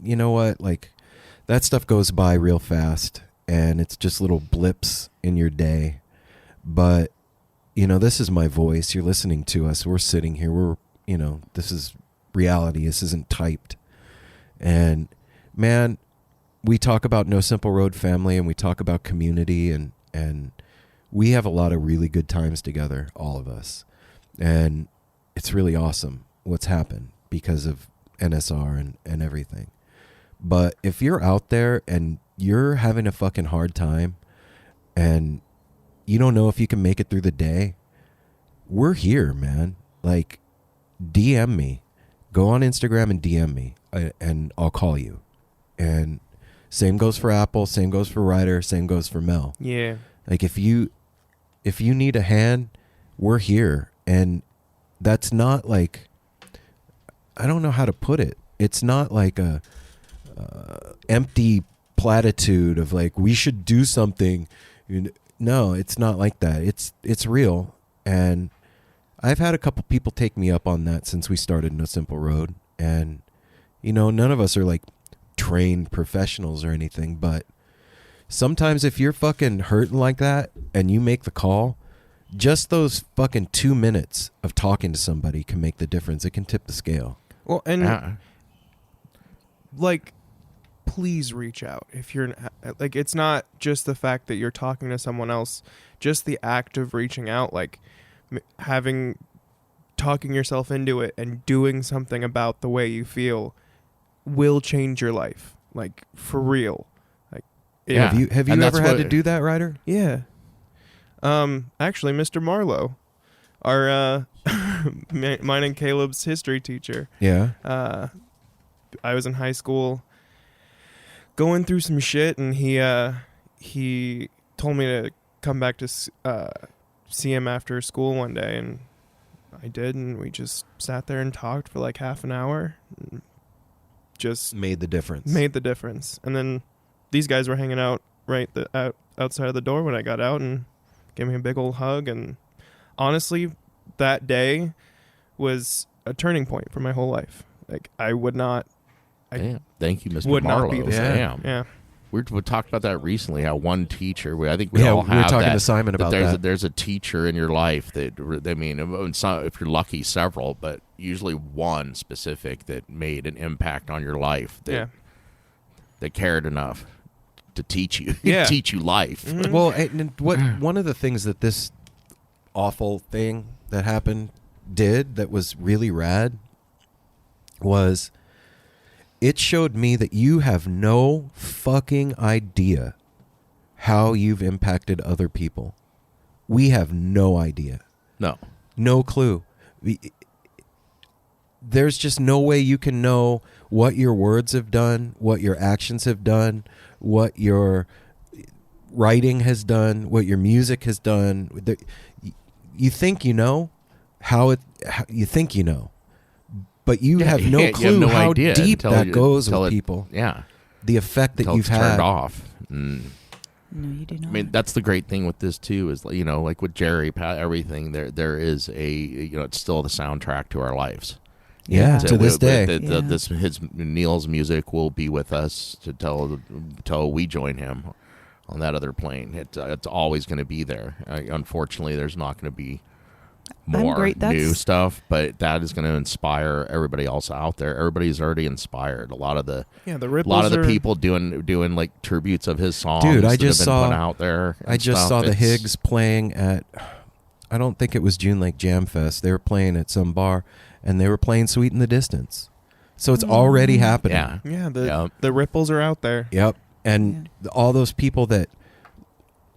that stuff goes by real fast, and it's just little blips in your day. But, this is my voice. You're listening to us. We're sitting here. This is reality. This isn't typed. And, man, we talk about No Simple Road family, and we talk about community, and we have a lot of really good times together, all of us. And it's really awesome what's happened because of NSR and everything. But if you're out there and you're having a fucking hard time and you don't know if you can make it through the day, we're here, man. Like, DM me. Go on Instagram and DM me, and I'll call you. And same goes for Apple, same goes for Ryder, same goes for Mel. Yeah. Like, if you need a hand, we're here. And that's not like, I don't know how to put it. It's not like a empty platitude of like, we should do something. No, it's not like that. It's real. And I've had a couple people take me up on that since we started No Simple Road. And, none of us are like trained professionals or anything, but sometimes if you're fucking hurting like that and you make the call, just those fucking 2 minutes of talking to somebody can make the difference. It can tip the scale. Well, and please reach out if you're it's not just the fact that you're talking to someone else, just the act of reaching out, talking yourself into it and doing something about the way you feel will change your life, for real. Have you ever had to do that, Ryder? Yeah. Actually, Mr. Marlowe, our mine and Caleb's history teacher. Yeah. I was in high school going through some shit, and he told me to come back to see him after school one day, and I did, and we just sat there and talked for like half an hour. And just made the difference. And then these guys were hanging out outside of the door when I got out and gave me a big old hug. And honestly, that day was a turning point for my whole life. I would not. Thank you, Mr. Would Marlowe. not be the same. Yeah. We talked about that recently. How one teacher, I think we all have. We were talking to Simon about that. There's a teacher in your life that, if you're lucky, several, but usually one specific that made an impact on your life. That cared enough to teach you, teach you life. Mm-hmm. Well, one of the things that this awful thing that happened did that was really rad was it showed me that you have no fucking idea how you've impacted other people. We have no idea. No clue. There's just no way you can know what your words have done, what your actions have done, what your writing has done, what your music has done. You think you know you think you know, but you have no clue how deep that goes with people. Yeah, the effect that you've had. Turned off. No, you do not. I mean, that's the great thing with this too is, you know, like with Jerry, everything there is a, you know, it's still the soundtrack to our lives. Yeah, to this day. Neal's music will be with us till we join him on that other plane. It's always going to be there. Unfortunately, there's not going to be more new stuff, but that is going to inspire everybody else out there. Everybody's already inspired. A lot of the people doing like tributes of his songs. Dude, I that just have been saw put out there. I just saw the Higgs playing at, I don't think it was June Lake Jam Fest. They were playing at some bar, and they were playing Sweet in the Distance. So it's already happening. Yeah. The ripples are out there. Yep. And all those people that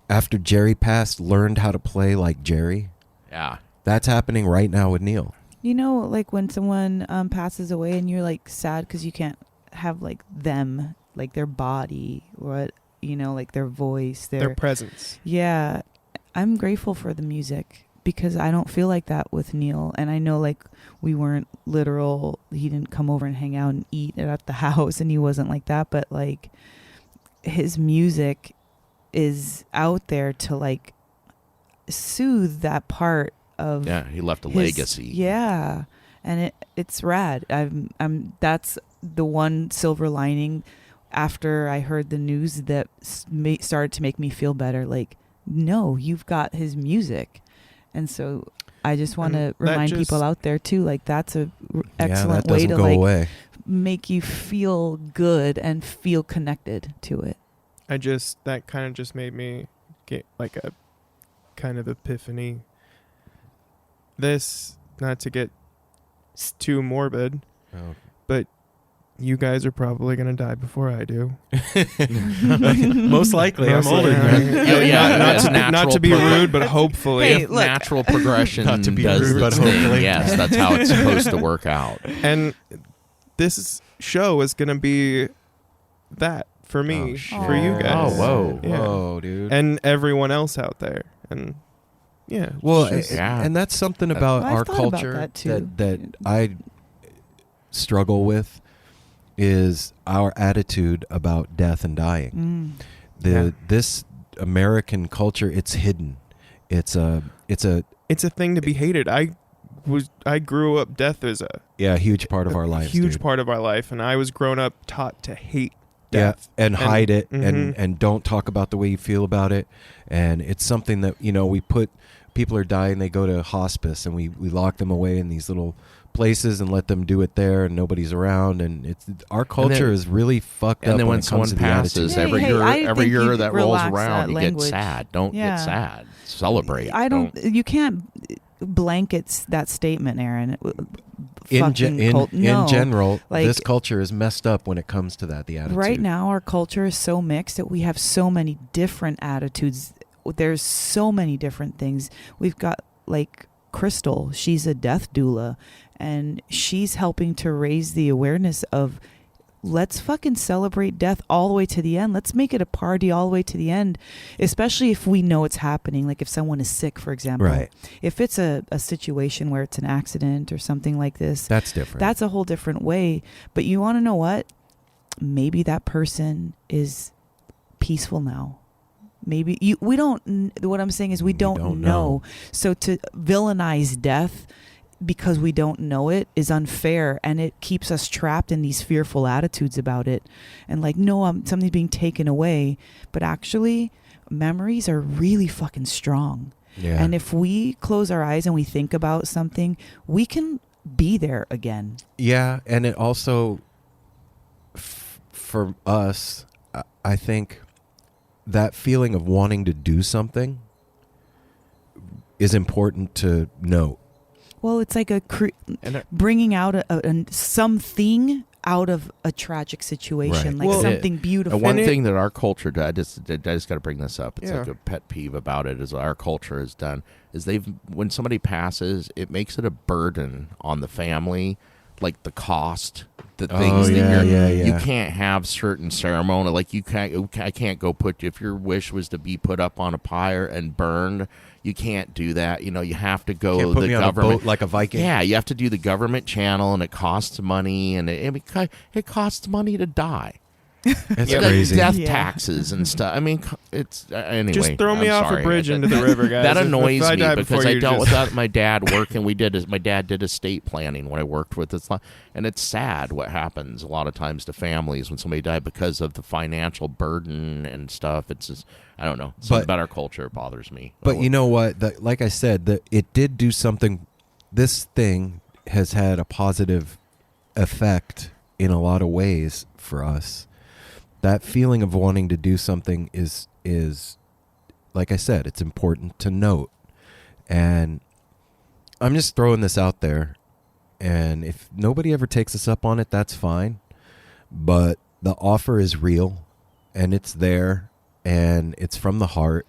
after Jerry passed learned how to play like Jerry. Yeah. That's happening right now with Neal. You know, like when someone passes away and you're like sad because you can't have like them, like their body, like their voice, their presence. Yeah. I'm grateful for the music because I don't feel like that with Neal. And I know like we weren't literal. He didn't come over and hang out and eat at the house, and he wasn't like that. But like his music is out there to like soothe that part of he left a legacy. Yeah, and it's rad. That's the one silver lining after I heard the news that started to make me feel better. Like, no, you've got his music, and so I just want to remind people out there too. Like, that's a excellent way to like make you feel good and feel connected to it. That kind of just made me get like a kind of epiphany. This, not to get too morbid, but you guys are probably going to die before I do. Most likely. I'm older than you. Not to be rude, but hopefully. Hey, natural progression not to be rude, but hopefully. Yes, that's how it's supposed to work out. And this show is going to be that for me, for you guys. Oh, whoa. Yeah. Whoa, dude. And everyone else out there. And yeah. Well, and that's something about our culture that I struggle with is our attitude about death and dying. This American culture, it's hidden. It's a thing to be hated. I grew up, death is a huge part of our life. Huge part of our life, and I was grown up taught to hate death. And hide it and don't talk about the way you feel about it. And it's something that, we put, people are dying, they go to hospice, and we lock them away in these little places and let them do it there, and nobody's around, and it's our culture is really fucked up. And then when it comes someone to passes, every year that rolls around, you get sad. Don't get sad. Celebrate. You can't blanket that statement, Aaron. In general, like, this culture is messed up when it comes to that. The attitude right now, our culture is so mixed that we have so many different attitudes. There's so many different things. We've got like Crystal. She's a death doula, and she's helping to raise the awareness of let's fucking celebrate death all the way to the end. Let's make it a party all the way to the end, especially if we know it's happening. Like if someone is sick, for example. Right. If it's a situation where it's an accident or something like this. That's different. That's a whole different way. But you want to know what? Maybe that person is peaceful now. Maybe we don't. What I'm saying is we don't know. So to villainize death because we don't know it is unfair, and it keeps us trapped in these fearful attitudes about it. And like, no, something's being taken away, but actually, memories are really fucking strong. Yeah. And if we close our eyes and we think about something, we can be there again. Yeah, and it also, for us, I think that feeling of wanting to do something is important to note. Well, it's like bringing out something out of a tragic situation, Right. like something beautiful. And one thing that our culture does, I just got to bring this up. It's Yeah. like a pet peeve about it. Is what our culture has done is when somebody passes, it makes it a burden on the family, like the cost, the things that you can't have certain ceremony. Like I can't go if your wish was to be put up on a pyre and burned. You can't do that. You know, you have to go Can't put the me on government a boat like a Viking. Yeah, you have to do the government channel, and it costs money, and it costs money to die. It's crazy. Death taxes and stuff. I mean, it's anyway. Just throw me I'm off sorry. a bridge into the river, guys. That If annoys I me die because before I you, dealt just- with that. My dad working. My dad did estate planning when I worked with this, and it's sad what happens a lot of times to families when somebody died because of the financial burden and stuff. It's just I don't know. Something about our culture bothers me. But you know what? Like I said, it did do something. This thing has had a positive effect in a lot of ways for us. That feeling of wanting to do something is like I said, it's important to note. And I'm just throwing this out there. And if nobody ever takes us up on it, that's fine. But the offer is real, and it's there, and it's from the heart.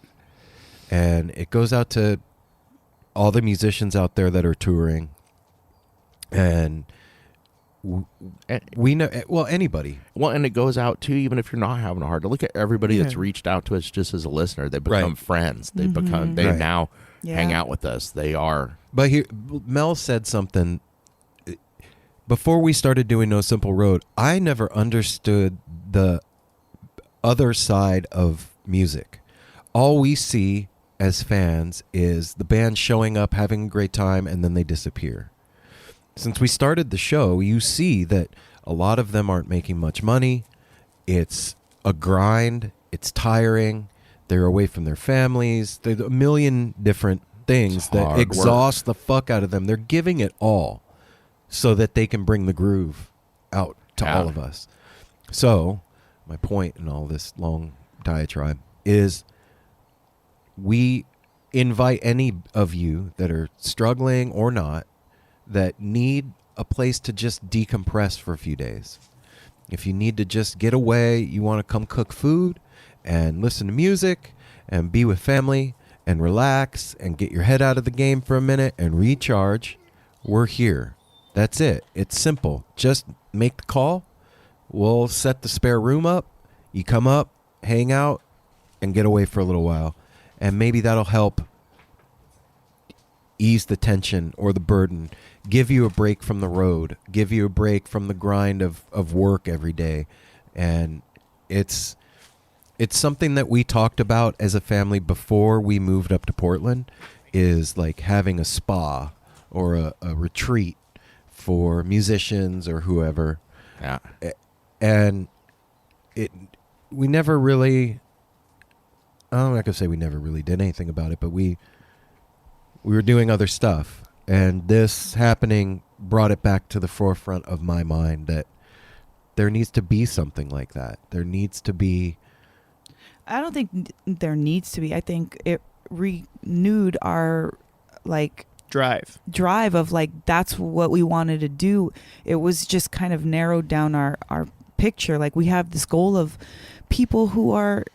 And it goes out to all the musicians out there that are touring. And we know, well, anybody. Well, and it goes out too, even if you're not having a hard time. Look at everybody that's reached out to us just as a listener. They become friends. They now hang out with us. They are. But here, Mel said something. Before we started doing No Simple Road, I never understood the other side of music. All we see as fans is the band showing up, having a great time, and then they disappear. Since we started the show, you see that a lot of them aren't making much money. It's a grind. It's tiring. They're away from their families. There's a million different things that exhaust the fuck out of them. They're giving it all so that they can bring the groove out to all of us. So my point in all this long diatribe is we invite any of you that are struggling or not, that need a place to just decompress for a few days. If you need to just get away, you want to come cook food and listen to music and be with family and relax and get your head out of the game for a minute and recharge, we're here. That's it. It's simple. Just make the call. We'll set the spare room up. You come up, hang out, and get away for a little while. And maybe that'll help ease the tension or the burden, give you a break from the road, give you a break from the grind of work every day. And it's something that we talked about as a family before we moved up to Portland, is like having a spa or a retreat for musicians or whoever. Yeah. And we never really, I'm not going to say we never really did anything about it, but we were doing other stuff, and this happening brought it back to the forefront of my mind that there needs to be something like that. There needs to be. I don't think there needs to be. I think it renewed our drive of that's what we wanted to do. It was just kind of narrowed down our picture. Like, we have this goal of people who are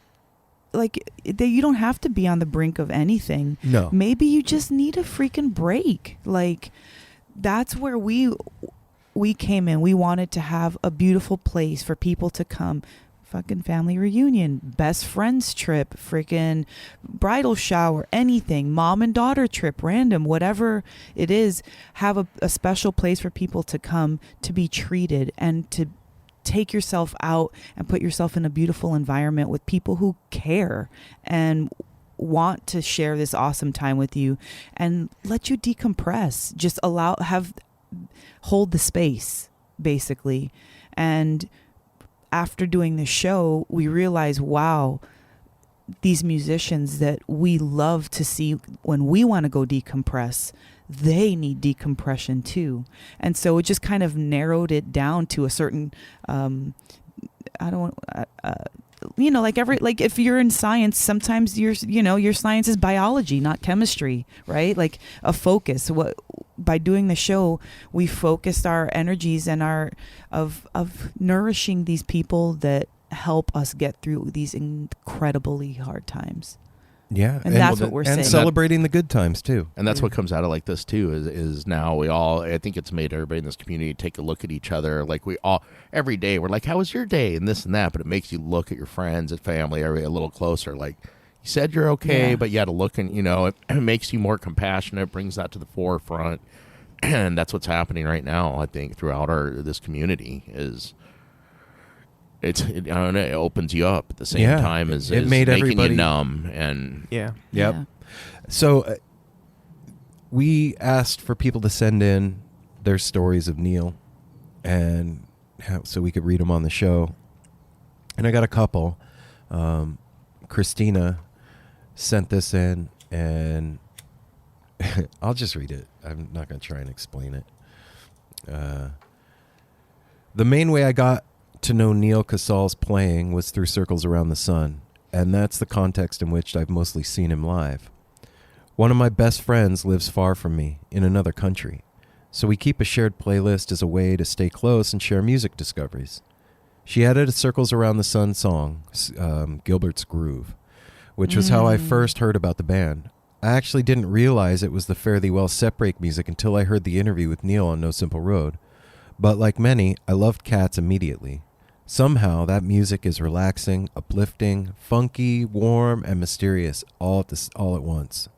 you don't have to be on the brink of anything. No. Maybe you just need a freaking break. Like, that's where we came in. We wanted to have a beautiful place for people to come. Fucking family reunion, best friends trip, freaking bridal shower, anything, mom and daughter trip, random, whatever it is. Have a special place for people to come to be treated and to take yourself out and put yourself in a beautiful environment with people who care and want to share this awesome time with you and let you decompress. Just hold the space, basically. And after doing the show, we realized, wow, these musicians that we love to see when we want to go decompress, they need decompression too. And so it just kind of narrowed it down to a certain, if you're in science, sometimes your science is biology, not chemistry, right? Like a focus. by doing the show, we focused our energies and our of nourishing these people that help us get through these incredibly hard times. Yeah, and that's what we're saying. And celebrating the good times too. And that's what comes out of like this too. Is now we all. I think it's made everybody in this community take a look at each other. Like we all every day we're like, "How was your day?" and this and that. But it makes you look at your friends and family a little closer. Like you said, you're okay, but you had to look, and it makes you more compassionate. Brings that to the forefront, and that's what's happening right now. I think throughout this community is. It opens you up at the same time as it made making everybody you numb and So we asked for people to send in their stories of Neal, and so we could read them on the show. And I got a couple. Christina sent this in, and I'll just read it. I'm not going to try and explain it. The main way I got to know Neal Casal's playing was through Circles Around the Sun, and that's the context in which I've mostly seen him live. One of my best friends lives far from me, in another country, so we keep a shared playlist as a way to stay close and share music discoveries. She added a Circles Around the Sun song, Gilbert's Groove, which was how I first heard about the band. I actually didn't realize it was the Fare Thee Well set break music until I heard the interview with Neal on No Simple Road. But like many, I loved Cats immediately. Somehow, that music is relaxing, uplifting, funky, warm, and mysterious all at once.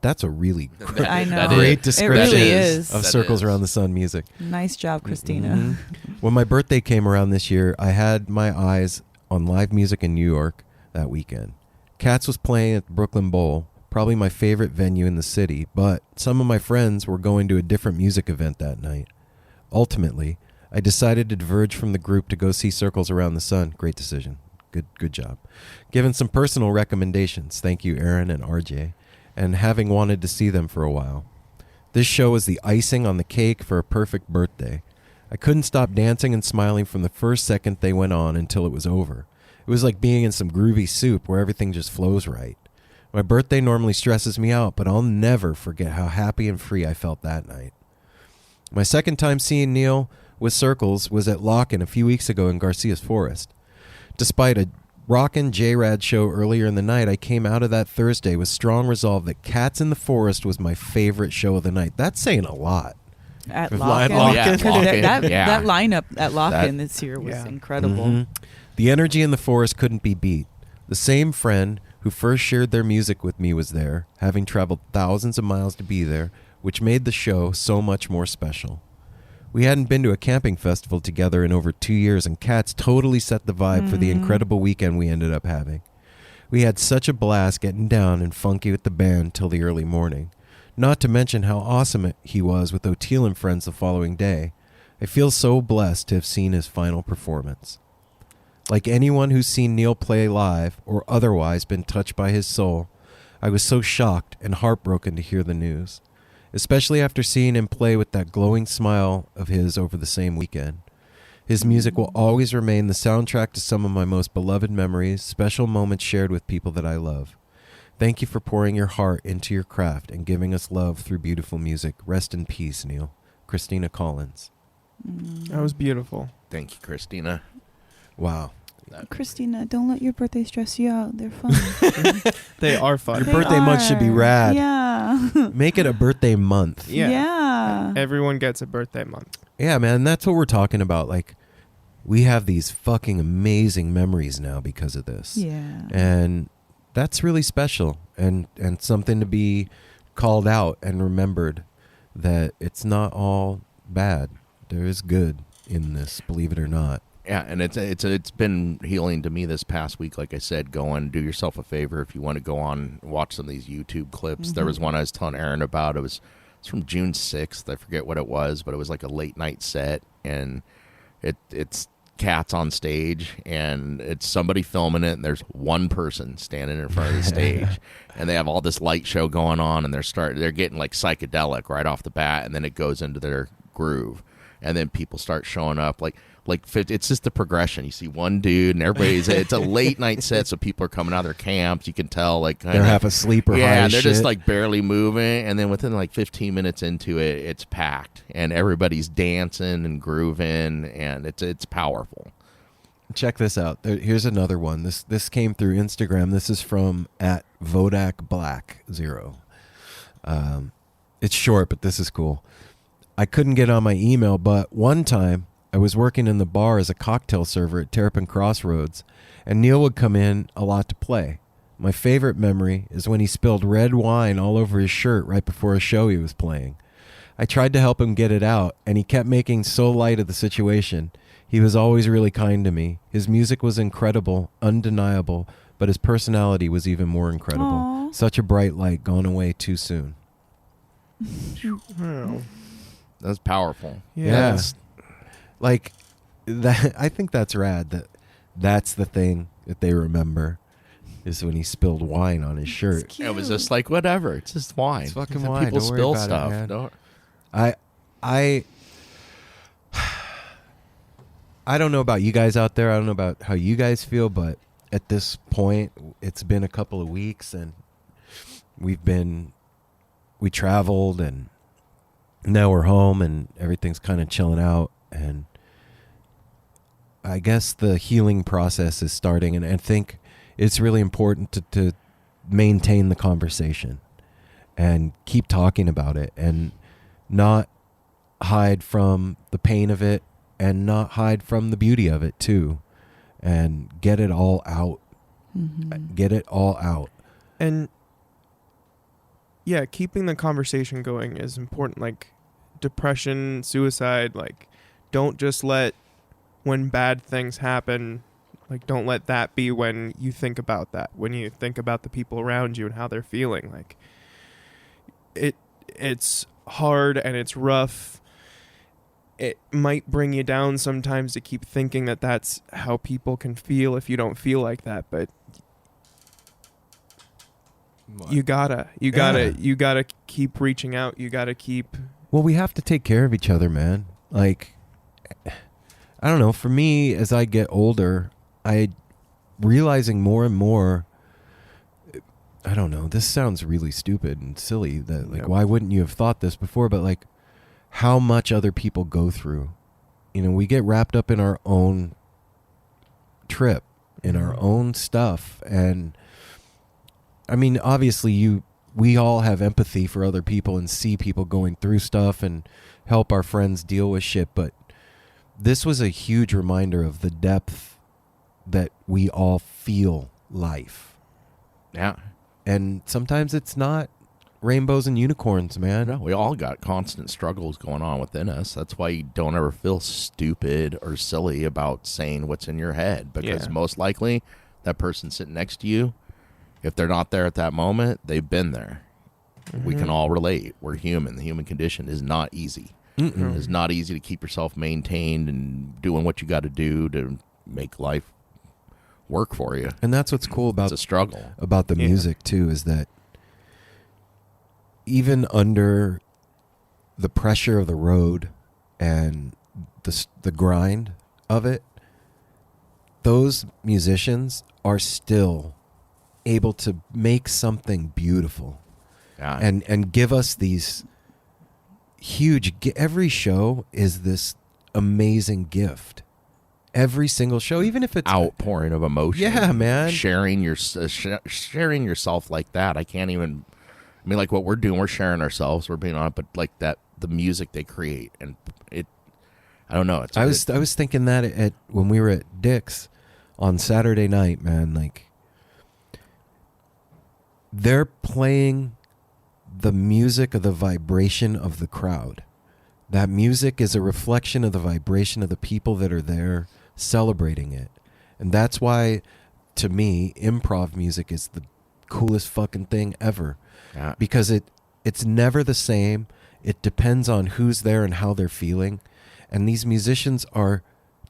That's a really great description of Circles Around the Sun music. Nice job, Christina. Mm-hmm. When my birthday came around this year, I had my eyes on live music in New York that weekend. Cats was playing at the Brooklyn Bowl, probably my favorite venue in the city, but some of my friends were going to a different music event that night. Ultimately, I decided to diverge from the group to go see Circles Around the Sun. Great decision. Good job. Given some personal recommendations, thank you, Aaron and RJ, and having wanted to see them for a while. This show was the icing on the cake for a perfect birthday. I couldn't stop dancing and smiling from the first second they went on until it was over. It was like being in some groovy soup where everything just flows right. My birthday normally stresses me out, but I'll never forget how happy and free I felt that night. My second time seeing Neal with Circles was at Lock-In a few weeks ago in Garcia's Forest. Despite a rockin' J-Rad show earlier in the night, I came out of that Thursday with strong resolve that Cats in the Forest was my favorite show of the night. That's saying a lot. At Lock-In. That lineup at Lock-In this year was incredible. Mm-hmm. The energy in the forest couldn't be beat. The same friend who first shared their music with me was there, having traveled thousands of miles to be there, which made the show so much more special. We hadn't been to a camping festival together in over 2 years, and Cats totally set the vibe for the incredible weekend we ended up having. We had such a blast getting down and funky with the band till the early morning. Not to mention how awesome he was with O'Teal and friends the following day. I feel so blessed to have seen his final performance. Like anyone who's seen Neal play live or otherwise been touched by his soul, I was so shocked and heartbroken to hear the news. Especially after seeing him play with that glowing smile of his over the same weekend. His music will always remain the soundtrack to some of my most beloved memories, special moments shared with people that I love. Thank you for pouring your heart into your craft and giving us love through beautiful music. Rest in peace, Neal. Christina Collins. That was beautiful. Thank you, Christina. Wow. Christina, don't let your birthday stress you out. They're fun. They are fun. Your birthday month should be rad. Yeah. Make it a birthday month. Yeah. Everyone gets a birthday month. Yeah, man. That's what we're talking about. Like, we have these fucking amazing memories now because of this. Yeah. And that's really special and something to be called out and remembered that it's not all bad. There is good in this, believe it or not. Yeah, and it's been healing to me this past week. Like I said, go and do yourself a favor if you want to go on and watch some of these YouTube clips. Mm-hmm. There was one I was telling Aaron about. It's from June 6th. I forget what it was, but it was like a late night set, and it's Cats on stage, and it's somebody filming it, and there's one person standing in front of the stage, and they have all this light show going on, and they're getting like psychedelic right off the bat, and then it goes into their groove. And then people start showing up. Like like it's just the progression. You see one dude and it's a late night set, so people are coming out of their camps. You can tell like they're half asleep or high as they're shit. just like barely moving, and then within like 15 minutes into it, it's packed and everybody's dancing and grooving, and it's powerful. Check this out. Here's another one. This came through Instagram. This is from @VodakBlack0. It's short, but this is cool. I couldn't get on my email, but one time I was working in the bar as a cocktail server at Terrapin Crossroads, and Neal would come in a lot to play. My favorite memory is when he spilled red wine all over his shirt right before a show he was playing. I tried to help him get it out, and he kept making so light of the situation. He was always really kind to me. His music was incredible, undeniable, but his personality was even more incredible. Aww. Such a bright light gone away too soon. That's powerful. Yeah. Like that. I think that's rad. That's the thing that they remember is when he spilled wine on his shirt. It was just like whatever. It's just wine. It's fucking wine. People Don't worry spill about stuff. it, man. Don't- I don't know about you guys out there. I don't know about how you guys feel, but at this point, it's been a couple of weeks, and we traveled, and now we're home, and everything's kind of chilling out, and I guess the healing process is starting, and I think it's really important to maintain the conversation and keep talking about it and not hide from the pain of it and not hide from the beauty of it too, and get it all out. Mm-hmm. Get it all out. And yeah, keeping the conversation going is important. Like depression, suicide, like don't just let when bad things happen, like don't let that be when you think about that. When you think about the people around you and how they're feeling, like it's hard and it's rough. It might bring you down sometimes to keep thinking that that's how people can feel if you don't feel like that, but you gotta keep reaching out. You gotta keep. Well, we have to take care of each other, man. Like, I don't know. For me, as I get older, I realizing more and more. I don't know. This sounds really stupid and silly. That like, why wouldn't you have thought this before? But like, how much other people go through. You know, we get wrapped up in our own trip, in our own stuff, and I mean, obviously we all have empathy for other people and see people going through stuff and help our friends deal with shit, but this was a huge reminder of the depth that we all feel life. Yeah. And sometimes it's not rainbows and unicorns, man. No, we all got constant struggles going on within us. That's why you don't ever feel stupid or silly about saying what's in your head, because most likely that person sitting next to you, if they're not there at that moment, they've been there. Mm-hmm. We can all relate. We're human. The human condition is not easy. Mm-mm. It's not easy to keep yourself maintained and doing what you got to do to make life work for you. And that's what's cool about it's a struggle about the music too, is that even under the pressure of the road and the grind of it, those musicians are still able to make something beautiful, and give us these huge. Every show is this amazing gift. Every single show, even if it's outpouring of emotion. Yeah, man. Sharing sharing yourself like that. I can't even. I mean, like what we're doing, we're sharing ourselves. We're being on it, but like that, the music they create, and it. I don't know. I was thinking that at when we were at Dick's on Saturday night, man. Like they're playing the music of the vibration of the crowd. That music is a reflection of the vibration of the people that are there celebrating it. And that's why, to me, improv music is the coolest fucking thing ever. Yeah. Because it's never the same. It depends on who's there and how they're feeling. And these musicians are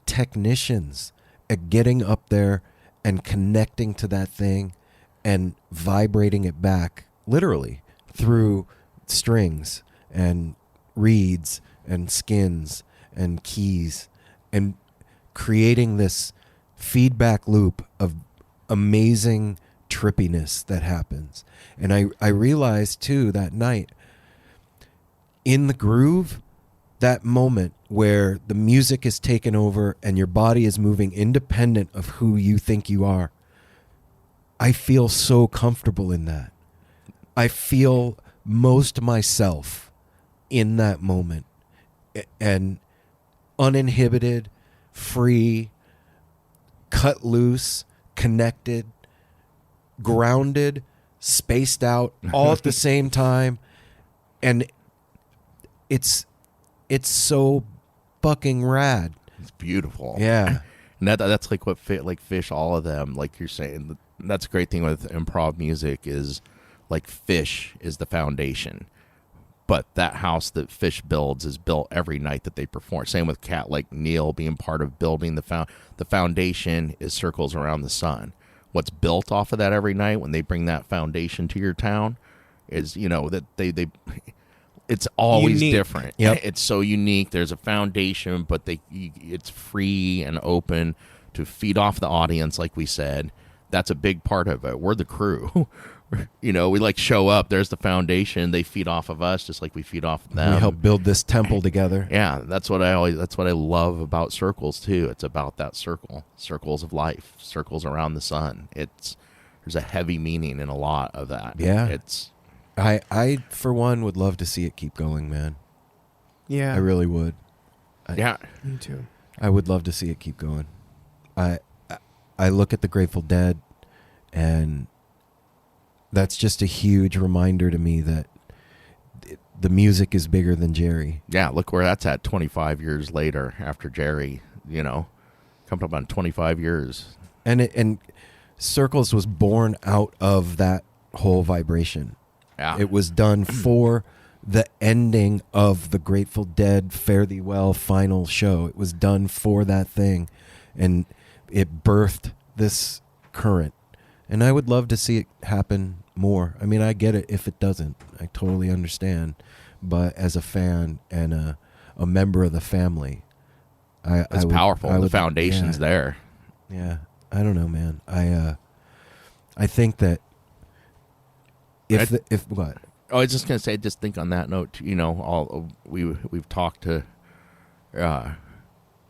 technicians at getting up there and connecting to that thing and vibrating it back, literally, through strings and reeds and skins and keys. And creating this feedback loop of amazing trippiness that happens. And I realized too that night, in the groove, that moment where the music is taken over and your body is moving independent of who you think you are, I feel so comfortable in that. I feel most myself in that moment, and uninhibited, free, cut loose, connected, grounded, spaced out, all at the same time. And it's so fucking rad. It's beautiful. Yeah. And that's like what Fish, all of them, like you're saying, that's a great thing with improv music is like Fish is the foundation. But that house that Fish builds is built every night that they perform. Same with like Neal being part of building the foundation is circles around the sun. What's built off of that every night when they bring that foundation to your town is, that they it's always Unique. different. Yep. It's so unique. There's a foundation, but it's free and open to feed off the audience, like we said. That's a big part of it. We're the crew. We like show up. There's the foundation. They feed off of us just like we feed off of them. We help build this temple together. Yeah, that's what I love about circles too. It's about that circles of life, circles around the sun. There's a heavy meaning in a lot of that. Yeah. I for one would love to see it keep going, man. Yeah. I really would. Yeah. Me too. I would love to see it keep going. I look at the Grateful Dead, and that's just a huge reminder to me that the music is bigger than Jerry. Yeah, look where that's at 25 years later after Jerry, coming up on 25 years. And Circles was born out of that whole vibration. Yeah. It was done for the ending of the Grateful Dead Fare Thee Well final show. It was done for that thing, and it birthed this current. And I would love to see it happen more. I mean, I get it if it doesn't. I totally understand. But as a fan and a member of the family, It's powerful. The foundation's there. Yeah. I don't know, man. I think that if what? Oh, I was just gonna say, just think on that note. We've talked to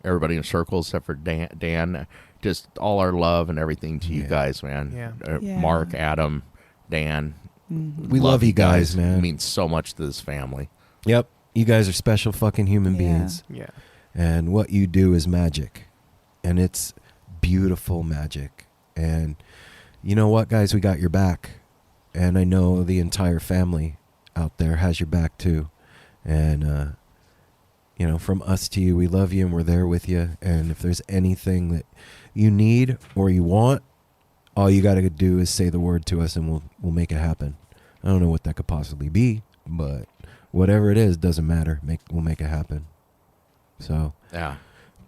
everybody in circles except for Dan. Just all our love and everything to you guys, man. Yeah. Mark, Adam, Dan. Mm-hmm. We love you guys, man. It means so much to this family. Yep. You guys are special fucking human beings. Yeah. And what you do is magic. And it's beautiful magic. And you know what, guys? We got your back. And I know the entire family out there has your back too. And, from us to you, we love you and we're there with you. And if there's anything that you need or you want, all you got to do is say the word to us and we'll make it happen. I don't know what that could possibly be, but whatever it is, doesn't matter. We'll make it happen. So yeah.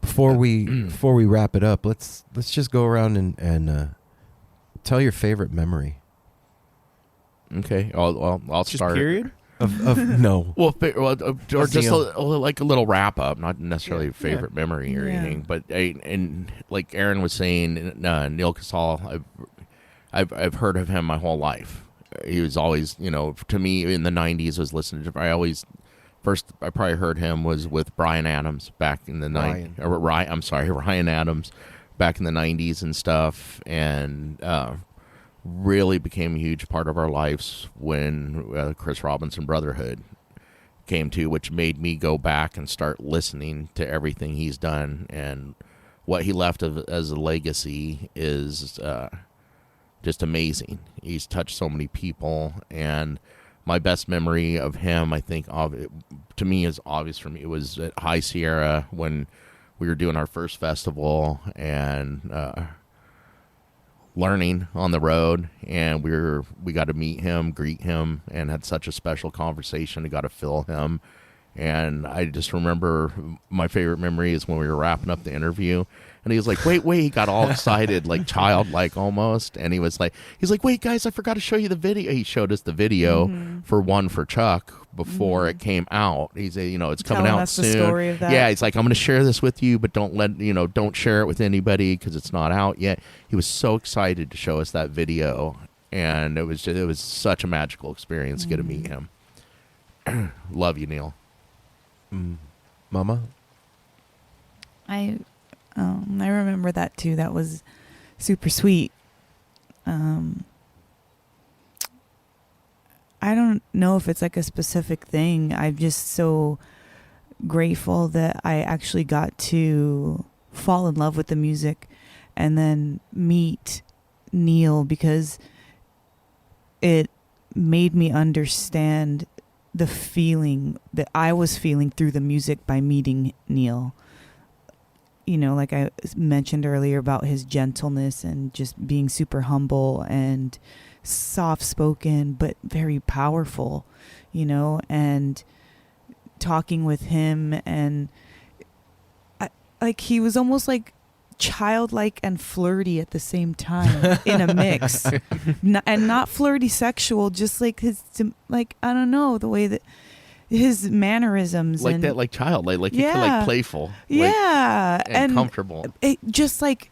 Before we wrap it up, let's just go around and tell your favorite memory. Okay. I'll Just start. period? Of no. Or just like a little wrap up, not necessarily a favorite Yeah. memory or Yeah. anything, but and like Aaron was saying, Neal Casal, I've heard of him my whole life. He was always, to me in the 90s was listening to. First I probably heard him was with Bryan Adams back in the Ryan Adams back in the 90s and stuff, and really became a huge part of our lives when Chris Robinson Brotherhood came to, which made me go back and start listening to everything he's done, and what he left as a legacy is just amazing. He's touched so many people, and my best memory of him, I think, to me, is obvious for me. It was at High Sierra when we were doing our first festival and learning on the road, and we got to meet him, greet him, and had such a special conversation. We got to feel him, and I just remember my favorite memory is when we were wrapping up the interview, and he was like, wait, he got all excited, like childlike almost, and he's like, wait, guys, I forgot to show you the video. He showed us the video for Chuck, before it came out. He's it's coming Telling out us soon. the story of that. Yeah, he's like, I'm going to share this with you, but don't share it with anybody because it's not out yet. He was so excited to show us that video, and it was such a magical experience to get to meet him. Love you, Neal. Mama? I remember that too. That was super sweet. I don't know if it's like a specific thing. I'm just so grateful that I actually got to fall in love with the music and then meet Neal, because it made me understand the feeling that I was feeling through the music by meeting Neal. Like I mentioned earlier about his gentleness and just being super humble and soft-spoken, but very powerful, and talking with him. And he was almost like childlike and flirty at the same time in a mix. And not flirty sexual, just like his, like, I don't know, the way that his mannerisms, like and that, like childlike, like yeah, you feel like playful, yeah, and comfortable. It just like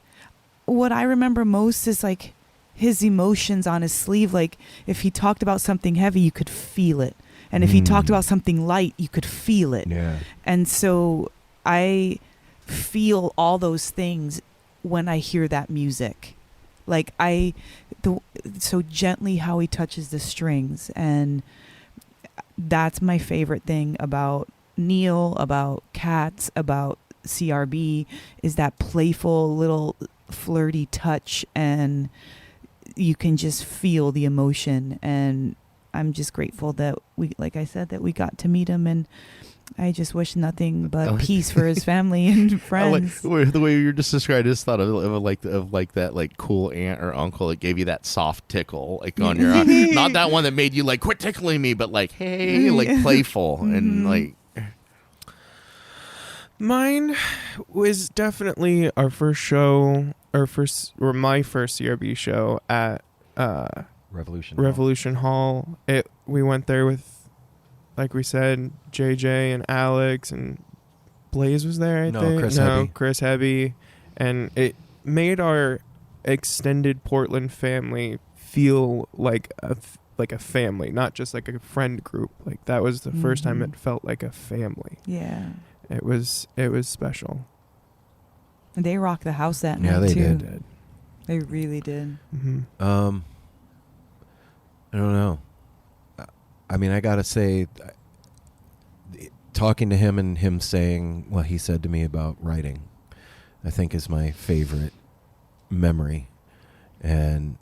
what I remember most is like his emotions on his sleeve. Like if he talked about something heavy, you could feel it, and if he talked about something light, you could feel it. Yeah. And so I feel all those things when I hear that music. Like so gently how he touches the strings, and that's my favorite thing about Neal, about Cats, about CRB, is that playful little flirty touch, and you can just feel the emotion. And I'm just grateful that like I said, that we got to meet him, and I just wish nothing but peace for his family and friends. The way you're just describing, I just thought of that like cool aunt or uncle that gave you that soft tickle like on your arm. Not that one that made you like quit tickling me, but like, hey, like playful and like. Mine was definitely my first CRB show at Revolution Hall. We went there with, like we said, JJ and Alex, and Blaze was there, I think. Chris Hebby. And it made our extended Portland family feel like a family, not just like a friend group. Like that was the first time it felt like a family. Yeah. It was special. And they rocked the house that night they too. did. They really did. Mm-hmm. I don't know. I mean, I gotta say, talking to him and him saying what he said to me about writing, I think is my favorite memory. And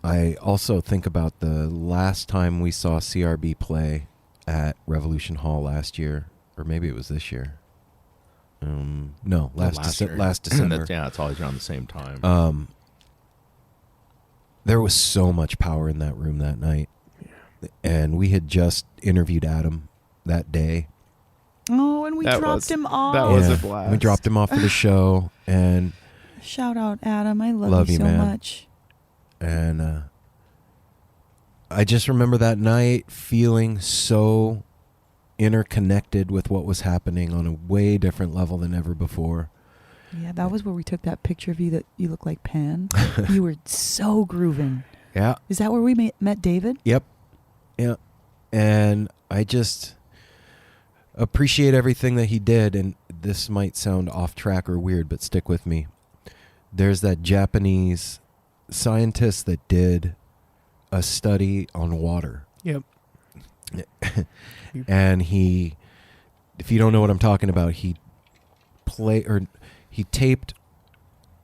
I also think about the last time we saw CRB play at Revolution Hall last year, or maybe it was this year. No, last December. Yeah, it's always around the same time. There was so much power in that room that night. And we had just interviewed Adam that day. Oh, and we dropped him off. That was a blast. We dropped him off for the show, and shout out, Adam. I love you so much. And I just remember that night feeling so interconnected with what was happening on a way different level than ever before. Yeah, that was where we took that picture of you that you look like Pan. You were so grooving. Yeah. Is that where we met David? Yep. Yeah. And I just appreciate everything that he did. And this might sound off track or weird, but stick with me. There's that Japanese scientist that did a study on water. Yep. And he, if you don't know what I'm talking about, he taped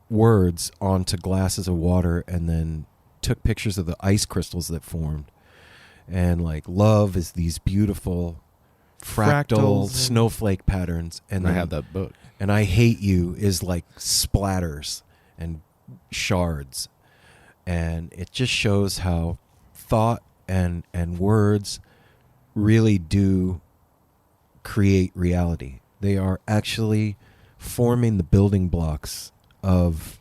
words onto glasses of water and then took pictures of the ice crystals that formed. And like love is these beautiful fractal snowflake patterns. And I have that book. And I hate you is like splatters and shards. And it just shows how thought and words really do create reality. They are actually forming the building blocks of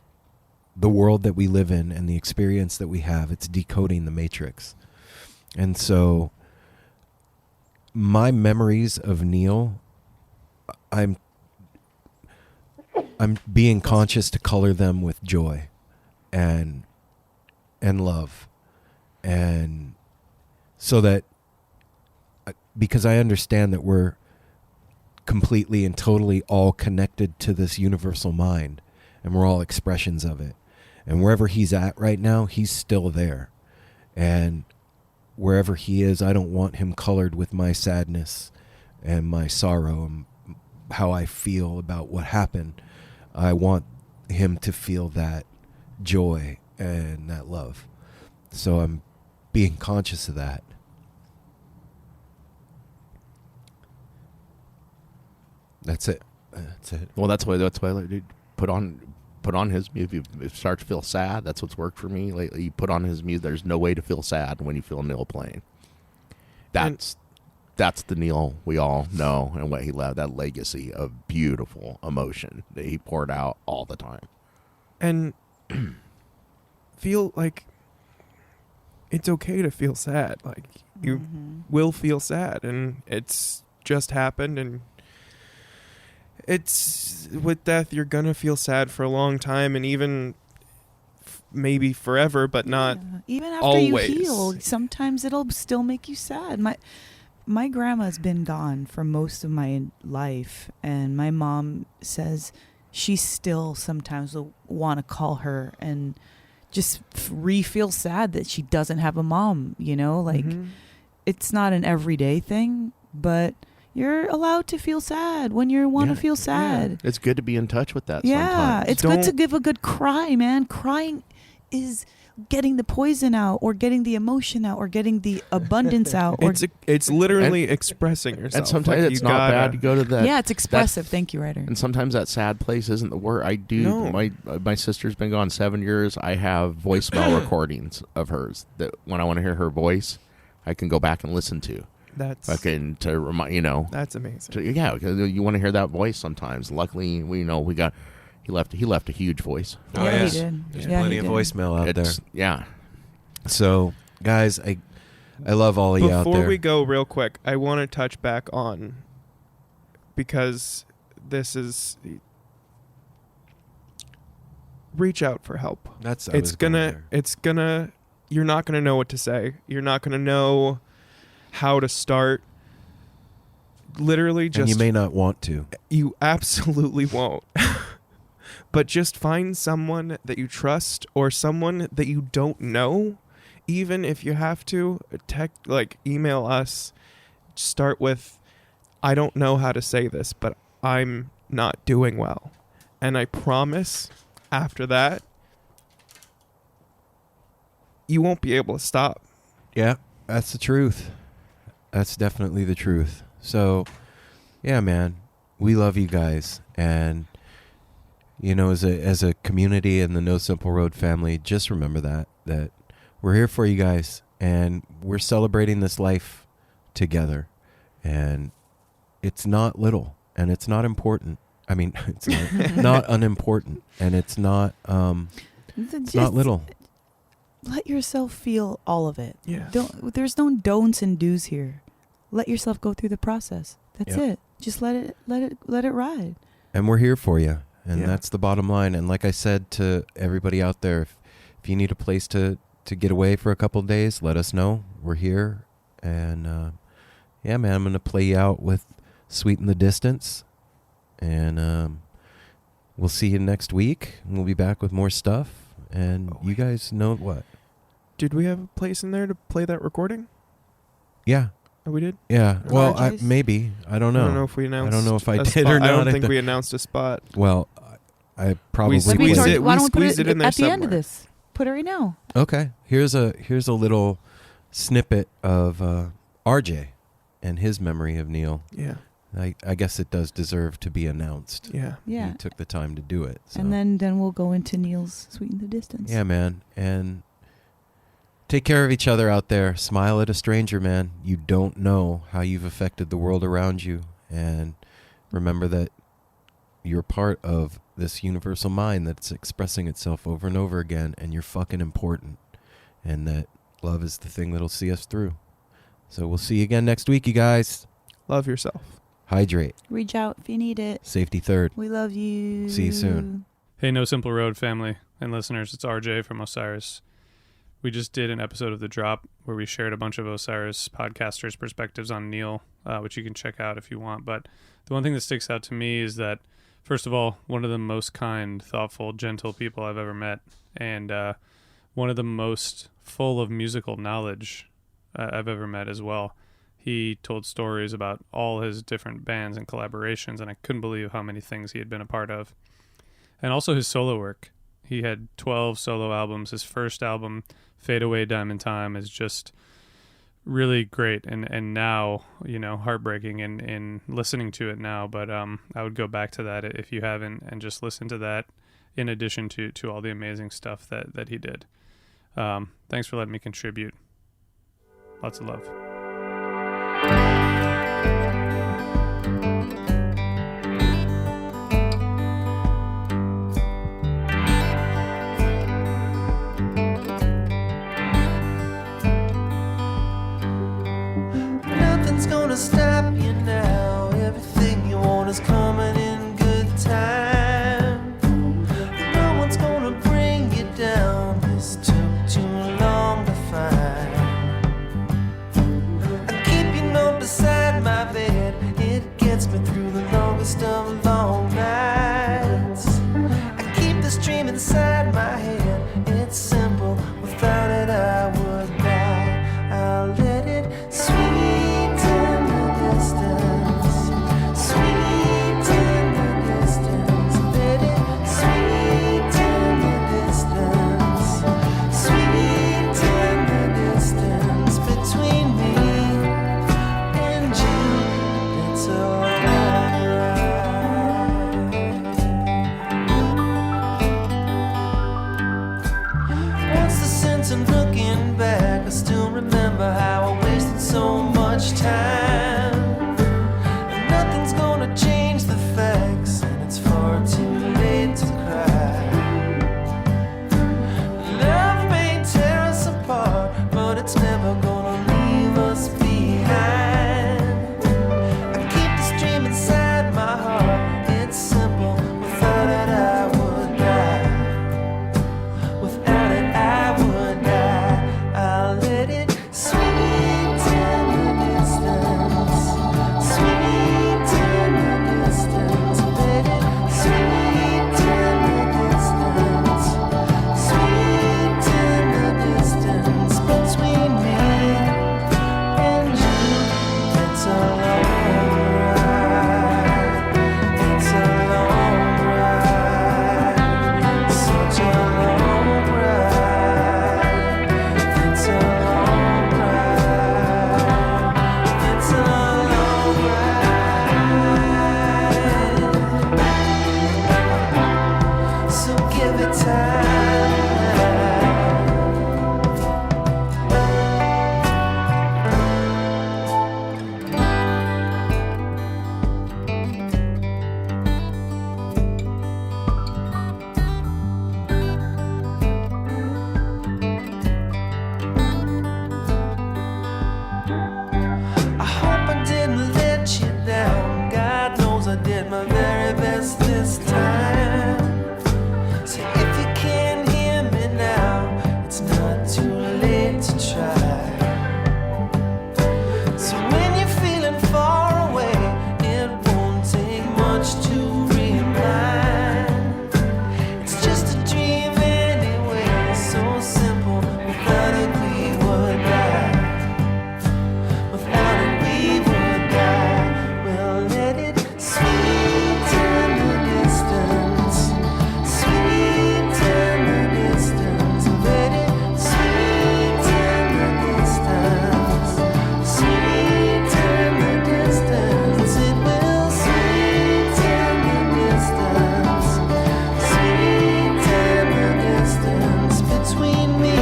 the world that we live in and the experience that we have. It's decoding the matrix. And so my memories of Neal, I'm being conscious to color them with joy and love, and so that, because I understand that we're completely and totally all connected to this universal mind, and we're all expressions of it. And wherever he's at right now, he's still there. And wherever he is, I don't want him colored with my sadness and my sorrow and how I feel about what happened. I want him to feel that joy and that love. So I'm being conscious of that. That's it. That's it. Well, that's why like, dude, put on his music. If you start to feel sad, that's what's worked for me lately. You put on his music. There's no way to feel sad when you feel Neal playing. That's the Neal we all know, and what he left, that legacy of beautiful emotion that he poured out all the time. And feel like it's okay to feel sad. Like, you will feel sad, and it's just happened, and it's with death, you're gonna feel sad for a long time, and even maybe forever, but not even after always. you heal. Sometimes it'll still make you sad. My grandma's been gone for most of my life, and my mom says she still sometimes will want to call her and just feel sad that she doesn't have a mom. You know, like it's not an everyday thing, but you're allowed to feel sad when you want to feel sad. Yeah. It's good to be in touch with that sometimes. It's good to give a good cry, man. Crying is getting the poison out, or getting the emotion out, or getting the abundance out. Or it's literally expressing yourself. And sometimes it's not bad to go to that. Yeah, it's expressive. Thank you, writer. And sometimes that sad place isn't the word. I do. No. My sister's been gone 7 years. I have voicemail recordings of hers that when I want to hear her voice, I can go back and listen to. That's fucking to remind That's amazing. Yeah, because you want to hear that voice sometimes. Luckily, we got he left a huge voice. Oh yeah, he did. There's plenty of voicemail out there. Yeah. So guys, I love all of you out there. Before we go, real quick, I want to touch back on, because this is, reach out for help. You're not gonna know what to say. You're not gonna know how to start. Literally, just, and you may not want to. You absolutely won't. But just find someone that you trust, or someone that you don't know. Even if you have to, email us. Start with, I don't know how to say this, but I'm not doing well. And I promise, after that, you won't be able to stop. Yeah, that's the truth. That's definitely the truth. So, yeah, man, we love you guys. And, you know, as a community in the No Simple Road family, just remember that we're here for you guys, and we're celebrating this life together. And it's not little, and it's not important. I mean, it's not unimportant, and it's not not little. Let yourself feel all of it. Yeah. There's no don'ts and do's here. Let yourself go through the process. That's it. Just let it ride. And we're here for you. And that's the bottom line. And like I said to everybody out there, if you need a place to get away for a couple of days, let us know. We're here. And yeah, man, I'm going to play you out with Sweet in the Distance. And we'll see you next week. We'll be back with more stuff. And you guys know what? Did we have a place in there to play that recording? Yeah. Oh, we did? Yeah. Well, maybe. I don't know. I don't know if we announced. I don't know if I did spot. or not. I don't think we announced a spot. Well, I probably we squeezed it. Why We don't we squeezed put it in there at the end of somewhere. this? Put it right now. Okay. Here's a little snippet of RJ and his memory of Neal. Yeah. I guess it does deserve to be announced. Yeah. Yeah. He took the time to do it. So. And then we'll go into Neal's Sweet in the Distance. Yeah, man. And take care of each other out there. Smile at a stranger, man. You don't know how you've affected the world around you. And remember that you're part of this universal mind that's expressing itself over and over again. And you're fucking important. And that love is the thing that'll see us through. So we'll see you again next week, you guys. Love yourself. Hydrate. Reach out if you need it. Safety third. We love you. See you soon. Hey, No Simple Road family and listeners, it's RJ from Osiris. We just did an episode of The Drop where we shared a bunch of Osiris podcasters' perspectives on Neal, which you can check out if you want. But the one thing that sticks out to me is that, first of all, one of the most kind, thoughtful, gentle people I've ever met, and one of the most full of musical knowledge I've ever met as well. He told stories about all his different bands and collaborations, and I couldn't believe how many things he had been a part of. And also his solo work. He had 12 solo albums. His first album, Fade Away Diamond Time, is just really great, and now, you know, heartbreaking in listening to it now, but I would go back to that if you haven't, and just listen to that in addition to all the amazing stuff that he did. Thanks for letting me contribute. Lots of love. Nothing's gonna stop you now. Everything you want is coming in good time. No one's gonna bring you down. This took too long to find. I keep your note beside my bed. It gets me through the longest of long nights. I keep this dream inside my head. It's simple. Without it, I would die. I'll let it sweet in the distance. Sweet in the distance. Let it sweet in the distance. Sweet in the distance. Between me and you, it's alright. What's the sense in looking back? I still remember how I wasted so much time. And nothing's gonna change the facts, and it's far too late to cry. Love may tear us apart, but it's never gonna leave us behind. I keep this dream inside my heart. It's simple. Without it, I would die. Without it, I would die. I'll let it sweet in the distance. Sweet in the distance. Let it sweet in the distance. Sweet in the distance. Between me and you, it's a long ride. It's a long ride. Such a long ride. It's a long ride. It's a long ride. So give it time. I hope I didn't let you down. God knows I did my very best this time. So if you can't hear me now, it's not too late to try. So when you're feeling far away, it won't take much to remind. It's just a dream anyway, so simple. Without it, we would die. Without it, we would die. We'll let it sweet in the distance. Sweet in the distance. Let it sweet in the distance. Sweet in the distance. It will sweet in the distance. Sweet in the distance. Between me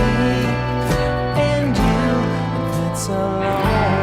and you, it's a long ride.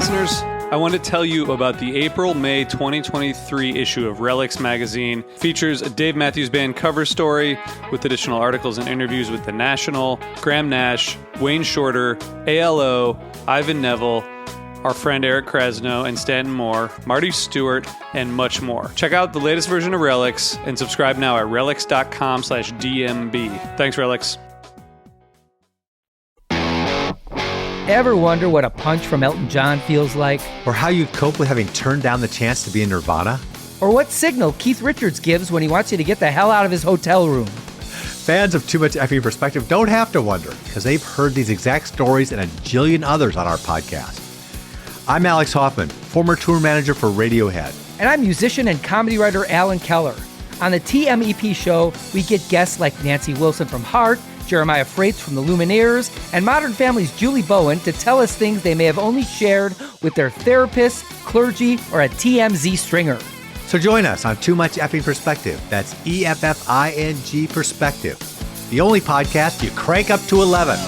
listeners. I want to tell you about the April-May 2023 issue of Relics magazine. Features a Dave Matthews Band cover story with additional articles and interviews with The National, Graham Nash, Wayne Shorter, ALO, Ivan Neville, our friend Eric Krasno and Stanton Moore, Marty Stewart, and much more. Check out the latest version of Relics and subscribe now at relics.com/DMB. Thanks, Relics. Ever wonder what a punch from Elton John feels like? Or how you'd cope with having turned down the chance to be in Nirvana? Or what signal Keith Richards gives when he wants you to get the hell out of his hotel room? Fans of Too Much Effing Perspective don't have to wonder, because they've heard these exact stories and a jillion others on our podcast. I'm Alex Hoffman, former tour manager for Radiohead. And I'm musician and comedy writer Alan Keller. On the TMEP show, we get guests like Nancy Wilson from Heart, Jeremiah Freitz from the Lumineers, and Modern Family's Julie Bowen to tell us things they may have only shared with their therapist, clergy, or a TMZ stringer. So join us on Too Much Effing Perspective. That's EFFING Perspective. The only podcast you crank up to 11.